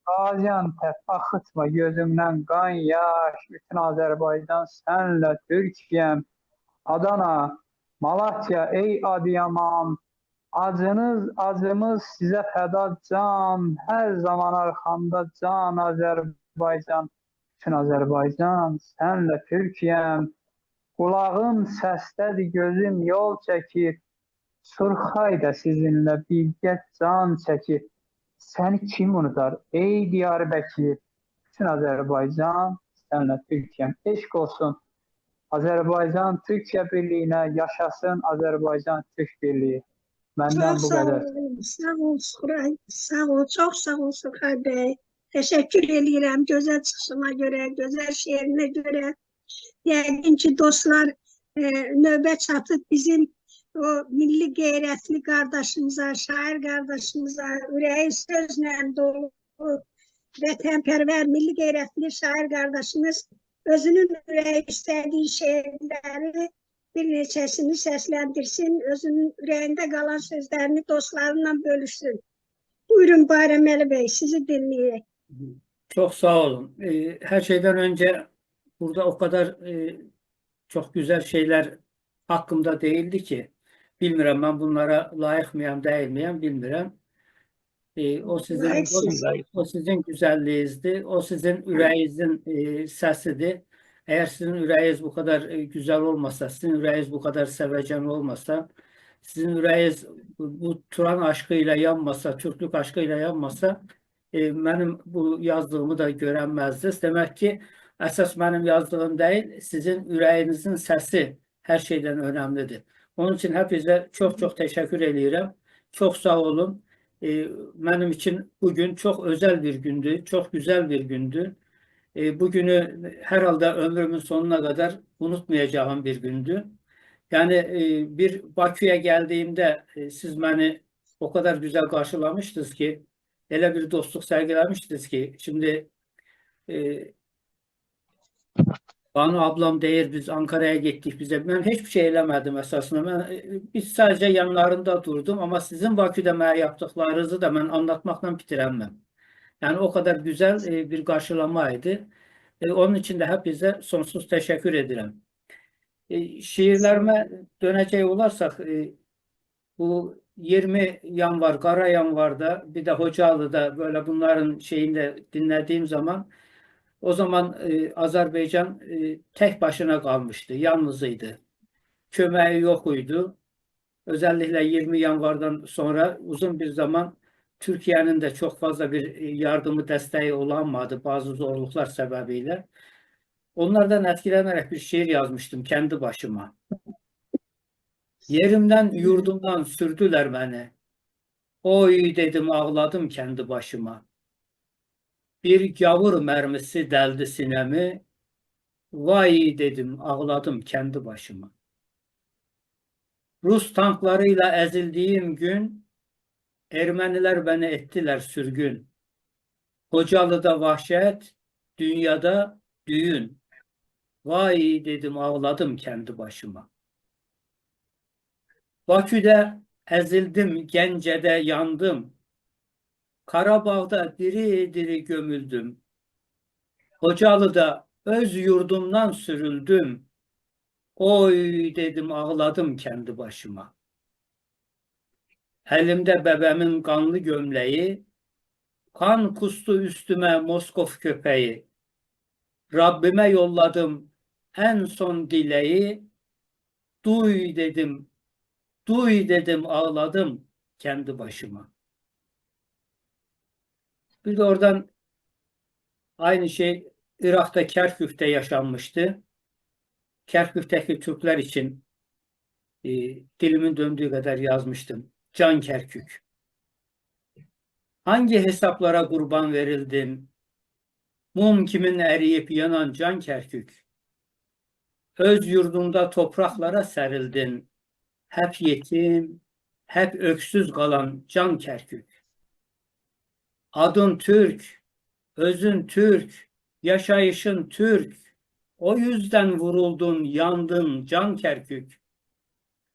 Gaziantep, akıtma gözümden kan yaş, bütün Azerbaycan senle Türkiye'm. Adana, Malatya, ey Adıyaman, acınız acımız size feda can, her zaman arkamda can Azerbaycan, bütün Azerbaycan senle Türkiye'm. Kulağım səsdədir, gözüm yol çəkir, Surxay da sizinle birgə can çəkir. Səni kim unutar? Ey Diyarbəkir, bütün Azərbaycan, sənlə Türkiyəm. Eşq olsun Azərbaycan Türkiyə birliyinə, yaşasın Azərbaycan Türk birliyi. Məndən
Çok
bu
sağ
qədər.
ol, sağ ol Suray, sağ ol, çok sağ ol Suray Bey. Teşekkür ederim güzel çıkışına göre, güzel şiirine göre. Yəqin ki dostlar növbə çatıb bizim o milli qeyrətli qardaşımıza, şair qardaşımıza, ürəyi sözlə dolu, vətənpərvər, milli qeyrətli şair qardaşımız özünün ürəyi istədiyi şeirləri bir neçəsini səsləndirsin, özünün ürəyində qalan sözlərini dostlarıyla bölüşsün. Buyurun Bayraməli Bey, sizi dinləyək.
Çok sağ olun. Her şeyden önce burada o kadar çok güzel şeyler hakkımda değildi ki bilmirəm ben bunlara layık mıyam, değil miyim bilmirəm. O sizin
Layıksınız.
o sizin güzelliğinizdi. O sizin ürəyinizin səsidir. Eğer sizin ürəyiniz bu kadar güzel olmasa, sizin ürəyiniz bu kadar sevecen olmasa, sizin ürəyiniz bu Turan aşkıyla yanmasa, Türklük aşkıyla yanmasa benim bu yazdığımı da görənməzdiniz. Demek ki əsas benim yazdığım değil, sizin ürəyinizin səsi her şeyden önemlidir. Onun için hepinize çok çok teşekkür ediyorum. Çok sağ olun. Benim için bugün çok özel bir gündü, çok güzel bir gündü. Bugünü herhalde ömrümün sonuna kadar unutmayacağım bir gündü. Yani bir Bakü'ye geldiğimde siz beni o kadar güzel karşılamıştınız ki, öyle bir dostluk sergilemiştiniz ki, şimdi Banu ablam deyir biz Ankara'ya gittik bize. Ben hiçbir şey eləmədim esasında. Biz sadece yanlarında durdum ama sizin Bakü'de mənə yaptıklarınızı da ben anlatmakla bitiremem. Yani o kadar güzel bir karşılamaydı. Onun için de hepinize sonsuz teşekkür ederim. Şiirlerime dönecek olursak bu 20 yanvar, Kara Yanvar'da bir de Hocalı'da böyle bunların şeyinde dinlediğim zaman o zaman Azerbaycan tek başına kalmıştı, yalnızıydı. Kömeği yokuydu. Özellikle 20 Yanvar'dan sonra uzun bir zaman Türkiye'nin de çok fazla bir yardımı, desteği olamadı bazı zorluklar sebebiyle. Onlardan etkilenerek bir şiir yazmıştım kendi başıma. Yerimden, yurdumdan sürdüler beni. Oy dedim, ağladım kendi başıma. Bir gavur mermisi deldi sinemi. Vay dedim, ağladım kendi başıma. Rus tanklarıyla ezildiğim gün Ermeniler beni ettiler sürgün. Hocalı'da vahşet, dünyada düğün. Vay dedim, ağladım kendi başıma. Bakü'de ezildim, Gence'de yandım. Karabağ'da diri diri gömüldüm. Hocalı'da öz yurdumdan sürüldüm. Oy dedim, ağladım kendi başıma. Elimde bebemin kanlı gömleği, kan kustu üstüme Moskov köpeği. Rabbime yolladım en son dileği. Duy dedim, duy dedim, ağladım kendi başıma. Bir de oradan aynı şey Irak'ta Kerkük'te yaşanmıştı. Kerkük'teki Türkler için dilimin döndüğü kadar yazmıştım. Can Kerkük. Hangi hesaplara kurban verildin? Mum kimin eriyip yanan Can Kerkük. Öz yurdunda topraklara serildin. Hep yetim, hep öksüz kalan Can Kerkük. Adın Türk, özün Türk, yaşayışın Türk. O yüzden vuruldun, yandın Can Kerkük.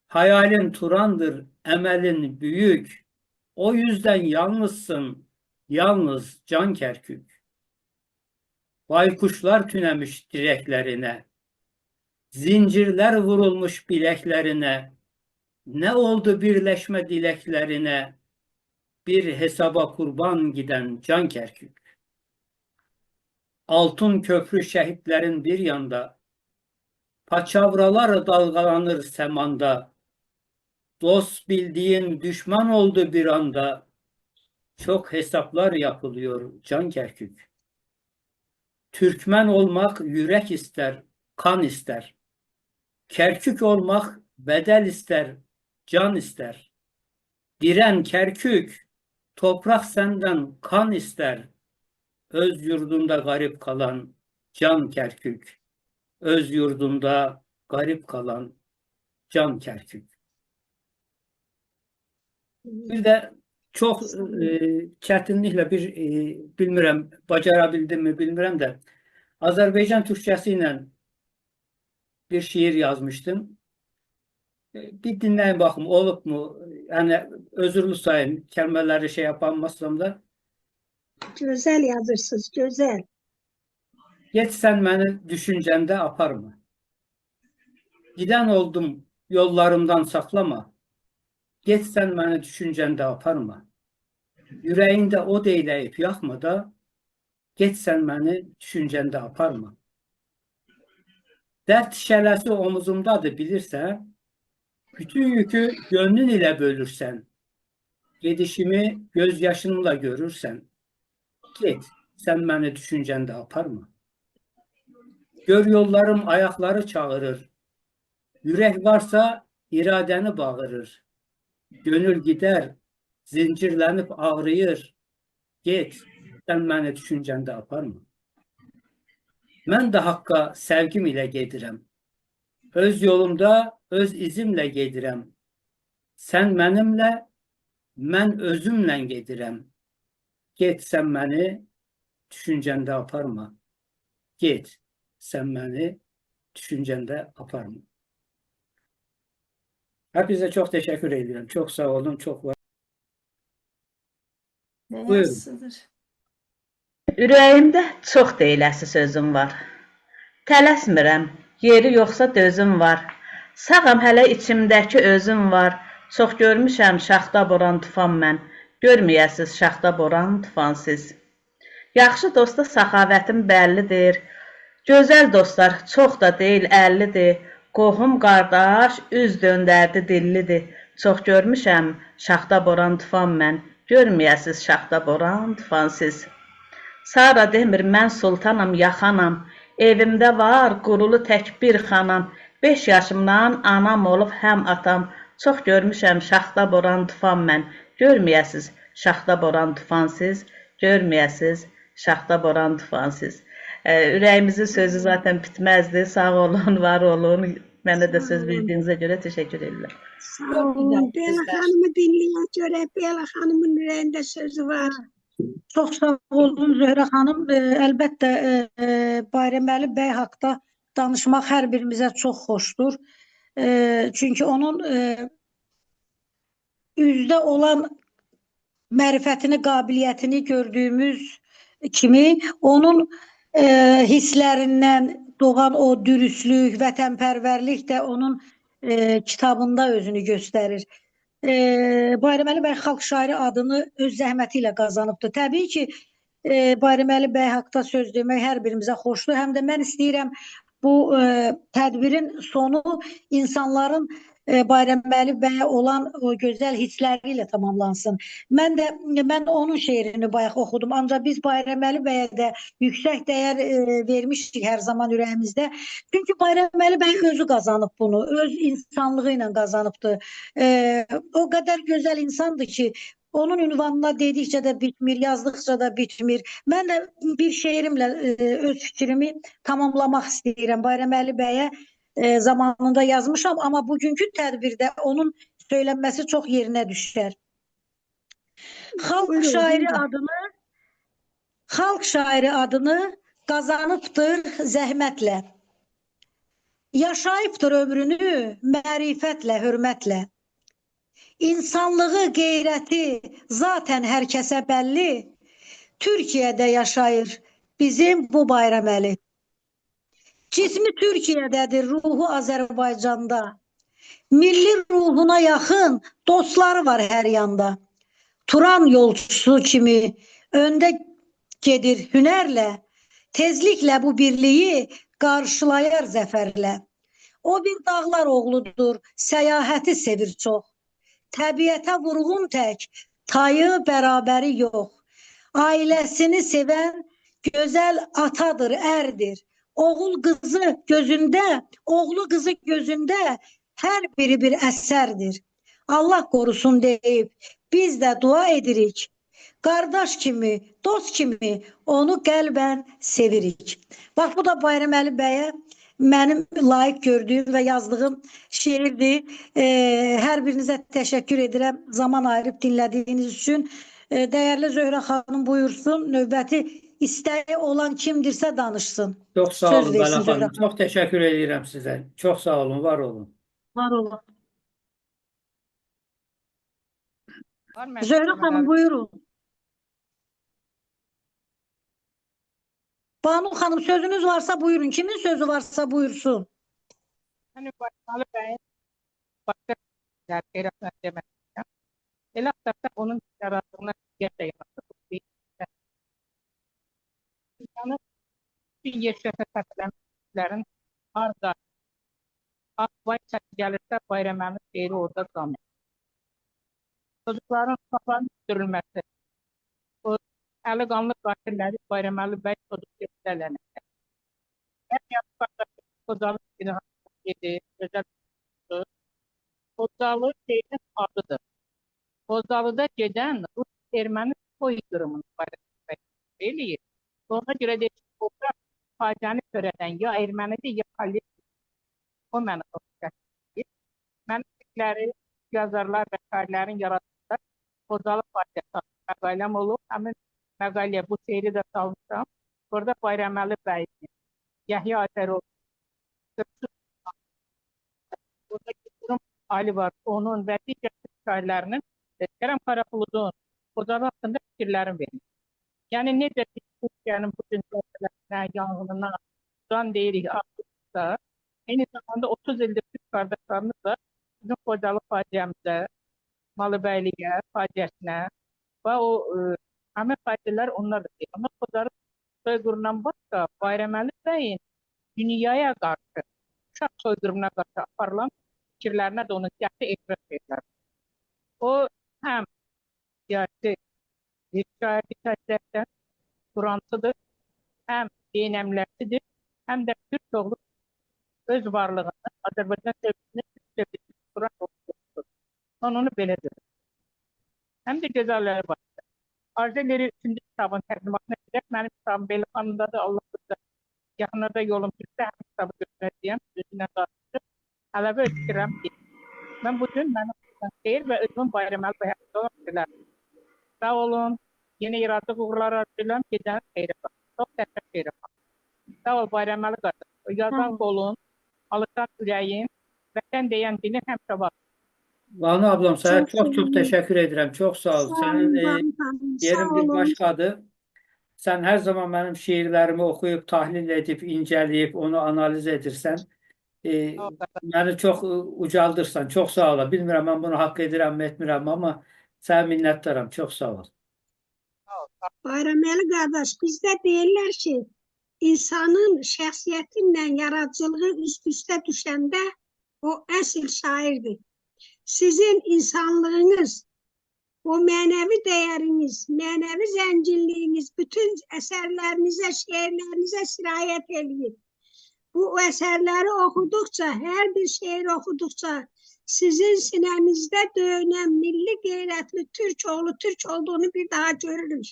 Hayalin Turan'dır, emelin büyük. O yüzden yalnızsın, yalnız Can Kerkük. Baykuşlar tünemiş direklerine. Zincirler vurulmuş bileklerine. Ne oldu birleşme dileklerine? Bir hesaba kurban giden Can Kerkük. Altın köprü şehitlerin bir yanda, paçavralar dalgalanır semanda. Dost bildiğin düşman oldu bir anda. Çok hesaplar yapılıyor Can Kerkük. Türkmen olmak yürek ister, kan ister. Kerkük olmak bedel ister, can ister. Diren Kerkük, toprak senden kan ister. Öz yurdunda garip kalan Can Kerkük. Öz yurdunda garip kalan Can Kerkük. Bir de çok çətinliklə bilmirəm, bacarabildim mi bilmirəm də Azərbaycan Türkçəsi ilə bir şiir yazmışdım. Bir dinləyin baxım, olub mu? Yəni özürlü sayın, kəlmələri şey yapamazsam da.
Güzel yazırsınız, güzel.
Geç sən məni düşüncəndə aparma. Gidən oldum yollarımdan saklama. Geç sən məni düşüncəndə aparma. Yüreğinde o deyleyip yakma da, geç sən məni düşüncəndə aparma. Dert şələsi omuzumdadır bilirsən, bütün yükü gönlün ile bölürsən, gedişimi gözyaşınla görürsən, get sən məni düşüncəndə aparma. Gör yollarım ayakları çağırır, yürek varsa iradəni bağırır, gönül gider, zincirlənib ağrıyır, get sən məni düşüncəndə aparma. Mən də haqqa sevgim ilə gedirəm, öz yolumda öz izimlə gedirəm, sən mənimlə, mən özümlə gedirəm, get sən məni düşüncəndə aparma, get sən məni düşüncəndə aparma. Hepinize çok teşekkür ediyorum. Çok sağ olun, çok var. Buyurun.
Ürəyimdə çox deyiləsi sözüm var. Tələsmirəm, yeri yoxsa dözüm var. Sağam hələ içimdəki özüm var. Çox görmüşəm şaxta boran tufan mən. Görməyəsiz şaxta boran tufan siz. Yaxşı dosta səxavətim bəllidir. Gözəl dostlar çox da deyil 50'dir. Qohum qardaş üz döndərdi dillidir. Çox görmüşəm şaxta boran tufan mən. Görməyəsiz şaxta boran tufan siz. Sara demir mən sultanam yaxanam. Evimdə var qurulu tək bir xanam. 5 yaşımdan anam olub həm atam. Çox görmüşəm şaxta boran tufan mən. Görməyəsiz şaxta boran tufan siz. Görməyəsiz şaxta boran tufan siz. Ürəyimizin sözü zaten bitməzdi. Sağ olun, var olun. Mənə də söz verdiyinizə görə teşekkür edirəm.
Sağ olun. Bela Hanım'ı dinleyen göre Bela Hanım'ın yüreğinde sözü var.
Çox sağ olun Zöhrə xanım. Əlbəttə Bayraməli bəy haqda danışmaq hər birimizə çox xoşdur. Çünki onun üzdə olan mərifətini, qabiliyyətini gördüyümüz kimi onun hisslərindən doğan o dürüstlük, vətənpərvərlik də onun kitabında özünü göstərir. Bayraməli bəy xalq şairi adını öz zəhməti ilə qazanıbdır. Təbii ki, Bayraməli bəy haqda söz demək hər birimizə xoşdur. Həm də mən istəyirəm bu tədbirin sonu insanların Bayraməli bəyə olan o gözəl hissləri ilə tamamlansın. Mən onun şeirini bayaq oxudum. Ancaq biz Bayraməli bəyə də yüksək dəyər vermişdik hər zaman ürəyimizdə. Çünki Bayraməli bəy özü qazanıb bunu. Öz insanlığı ilə qazanıbdır. O qədər gözəl insandır ki, onun ünvanına dedikcə də bitmir, yazdıqca da bitmir. Mən də bir şeirimlə öz fikrimi tamamlamaq istəyirəm. Bayraməli bəyə zamanında yazmışam, amma bugünkü tədbirdə onun söylənməsi çox yerinə düşər. Xalq şairi adını qazanıbdır zəhmətlə. Yaşayıbdır ömrünü mərifətlə, hörmətlə. İnsanlığı, qeyrəti zaten hər kəsə bəlli. Türkiyədə yaşayır bizim bu Bayraməli. Cismi Türkiyədədir, ruhu Azərbaycanda. Milli ruhuna yaxın dostları var hər yanda. Turan yolcusu kimi öndə gedir hünərlə. Tezliklə bu birliyi qarşılayar zəfərlə. O bir dağlar oğludur, səyahəti sevir çox. təbiətə vurğun tək, tayı bərabəri yox. Ailəsini sevən gözəl atadır, ərdir. Oğul qızı gözündə, oğlu qızı gözündə hər biri bir əsərdir. Allah qorusun deyib, biz də dua edirik. Qardaş kimi, dost kimi onu qəlbən sevirik. Bax, bu da Bayraməli bəyə mənim layiq gördüyüm və yazdığım şeirdir. Hər birinizə təşəkkür edirəm zaman ayırıb dinlədiyiniz üçün. Dəyərli Zöhrə xanım buyursun, növbəti istəyi olan kimdirsə danışsın.
Çox sağ olun Bəla xanım. Çox təşəkkür edirəm sizə. Çox sağ olun, var olun.
Var olun. Zöhrə xanım buyurun. Banu xanım sözünüz varsa buyurun. Kimin sözü varsa buyursun.
Hani Bayraməli bəyin başqa xeyrətlə deməkdir. Elə haqqda onun yaratdığına gerçək yaratdı. İnsanın bir yerşəsə təpilənlərin harda vay səsi gəlirsə Bayraməli şeiri orada qalmır. Çocukların uşaqların öldürülməsi, o əli qanlı qatilləri Bayraməli bəy çocuk göstərlənir. Hər yanı qardaşı Xocalı şeiri haqqında gözəl tutdu. Xocalı şeirin adıdır. Xocalıda gedən Rus erməni soyqırımını Bayraməli bəy eləyir. Ona görə də orada faciəni törədən ya ermənidir, ya xalif. O mənə çox qəşəngdir. Mənim fikirləri, yazarlar və şairlərin yaratdığı Xocalı faciəsi məqaləm olub. Həmin məqaləyə bu şeiri də salmışam. Orada Bayraməli bəyin, Yəhya Azərov, orada Kürüm Ali var, onun və digər şairlərinin Kərəm Qarapuludun Xocalı haqqında fikirlərim verir. Yəni necə ki, Türkiyənin bu günlərlə, yanğınına can deyirik, artıqsa, eyni zamanda 30 ildir Türk qardaşlarımız da bizim Xocalı faciəmizdə, Malıbəyliyə, faciəsinə və o həmin faciələr onlar da deyil. Ama Xocalı soyqırımından başqa Bayraməli bəyin dünyaya qarşı, uşaq soyqırımına qarşı aparılan fikirlərinə də onun siyasi etiraz edirlər. O həm siyasi bir şair təsdiqdən Qurancıdır, həm beynəmlərsidir, həm də Türk oğlu öz varlığını, Azərbaycan sevgisini Quran oxudur. Onu belə deyir. Həm də gözəlləri var. Arzu edir 3-cü kitabın təqdimatına edək. Mənim kitabım Beyli xanımdadır. Allah qızda yaxınlarda yolum düşsə, həmin kitabı götürəcəyəm. Özünə qarşı əlavə edirəm ki, mən bugün mənim şeir və özümün Bayraməli bəy haqqında olan fikirlərim. Sağ olun. Yeni yaratıq uğurlar arzulayıram. Gecəniz xeyri var. Çox təşəkkür edirəm. Sağ ol Bayraməli qardaş. Yazan qolun, alışan ürəyin, vətən deyən dilin həmişə var.
Banu ablam sana çok teşekkür ederim. Çok sağ ol. Senin yerin bir başkadır. Sen her zaman benim şiirlerimi okuyup, tahlil edip, inceleyip, onu analiz edirsən. Beni çok ucaldırsan. Çok sağ ol. Bilmirəm, ben bunu hak edirəm, etmirəm ama sana minnettarım. Çok sağ ol.
Bayraməli qardaş, bizdə deyirlər ki, insanın şəxsiyyətinlə yaradıcılığı üst-üstə düşəndə o əsl şairdir. Sizin insanlığınız, o mənəvi dəyəriniz, mənəvi zənginliyiniz bütün əsərlərinizə, şeirlərinizə sirayət edir. Bu əsərləri oxuduqca, hər bir şeir oxuduqca sizin sinənizdə döyünən milli qeyrətli Türk oğlu Türk olduğunu bir daha görürük.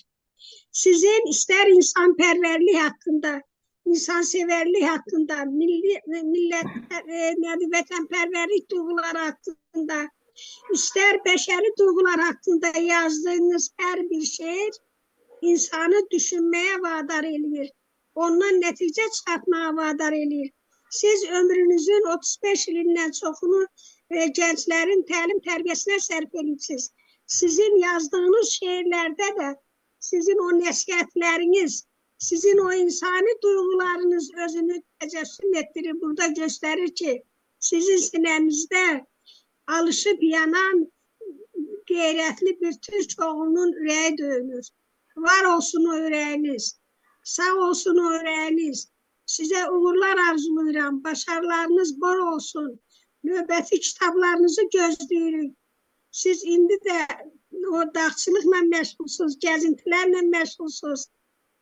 Sizin istər insanpərvərlik haqqında, insansevərlik haqqında, millət, vətənpərvərlik duyğuları haqqında, istər bəşəri duyğular haqqında yazdığınız hər bir şeir insanı düşünməyə vadar eləyir. Ondan nəticə çıxartmağa vadar eləyir. Siz ömrünüzün 35 ilindən çoxunu gənclərin təlim tərbiyəsinə sərf edirsiniz. Sizin yazdığınız şeirlərdə də sizin o nəsihətləriniz, sizin o insani duyğularınız özünü təcəssüm etdirir, burada göstərir ki, sizin sinəmizdə alışıb yanan qeyrətli bir Türk oğlunun ürəyi döyünür. Var olsun o ürəyiniz, sağ olsun o ürəyiniz. Sizə uğurlar arzulayıram, başarılarınız bol olsun. Növbəti kitablarınızı gözləyirik. Siz indi də o dağçılıqla məşğulsuz, gəzintilərlə məşğulsuz.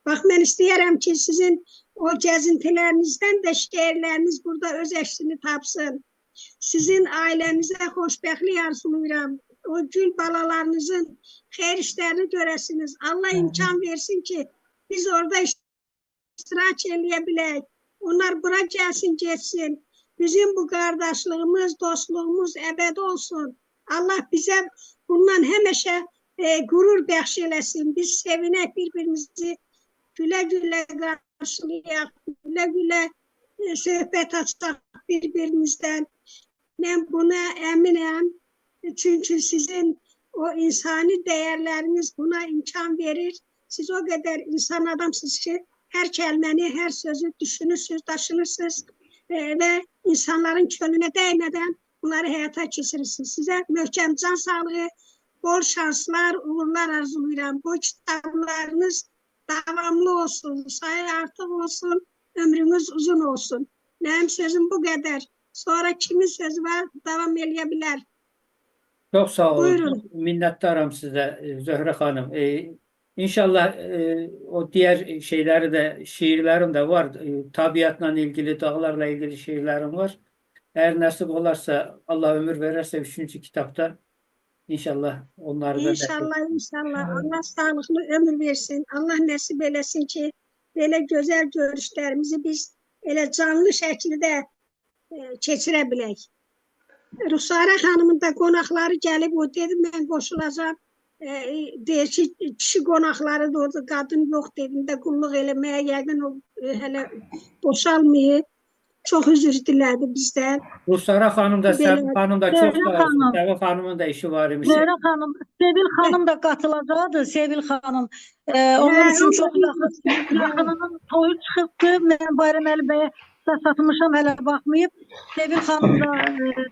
Bax, mən istəyərəm ki, sizin o gəzintilərinizdən də şeirləriniz burada öz əksini tapsın. Sizin ailənizə xoşbəxtlik arzulayıram. O gül balalarınızın xeyir işlərini görəsiniz. Allah imkan versin ki, biz orada iştirak eləyə bilək. Onlar bura gəlsin, getsin. Bizim bu qardaşlığımız, dostluğumuz əbədi olsun. Allah bizə bundan həmişə qürur bəxş eləsin. Biz sevinək, bir-birimizi gülə-gülə qarşılayaq, gülə-gülə söhbət açaq bir-birimizdən. Mən buna əminəm. Çünki sizin o insani dəyərləriniz buna imkan verir. Siz o qədər insan adamsınız ki, hər kəlməni, hər sözü düşünürsünüz, daşınırsınız və insanların könlünə dəymədən bunları həyata keçirirsiniz. Sizə möhkəm can sağlığı, bol şanslar, uğurlar arzulayıram. Bu kitablarınız davamlı olsun, sayı artıq olsun, ömrünüz uzun olsun. Mənim sözüm bu qədər. Sonra kimin sözü var, davam eləyə bilər.
Çok sağ olun.
Buyurun.
Minnettarım size Zöhre Hanım. İnşallah o diğer şeyleri de, şiirlerim de var. Tabiatla ilgili, dağlarla ilgili şiirlerim var. Eğer nasip olarsa, Allah ömür verirse 3. kitapta inşallah onları da
İnşallah. Allah sağlıklı ömür versin. Allah nəsib eləsin ki, belə gözəl görüşlərimizi biz elə canlı şəkildə keçirə bilək. Ruxsarə xanımın da qonaqları gəlib, o dedi, mən qoşulacam. Deyir ki, kişi qonaqları da orada, qadın yox dedim də qulluq eləməyə, yəqin o hələ boşalmayıb. Çox üzr dilədi bizdən.
Ruxsarə xanım da, Səbil xanım da çox sağ olsun. Səbil xanımın da işi var imiş.
Zöhrə xanım, Sevil xanım da qatılacaqdı, Sevil xanım. Onun üçün çox yaxınının toyu çıxıbdı. Mən Bayraməli bəyə satmışam, hələ baxmayıb. Sevil xanım da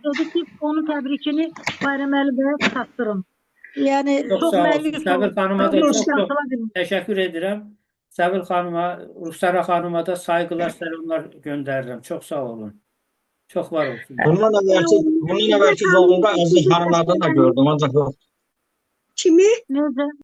dedi ki, onun təbrikini Bayraməli bəyə satdırın. Yəni,
Çox sağ olsun. Səbil xanıma da çox təşəkkür edirəm. Səbil xanıma, Ruxsarə xanıma da saygılar, selamlar göndərirəm. Çox sağ olun. Çox var olsun.
Bundan əvvəlki zonunda Əziz xanımlardan da gördüm, ancaq yox.
Kimi?
Necə?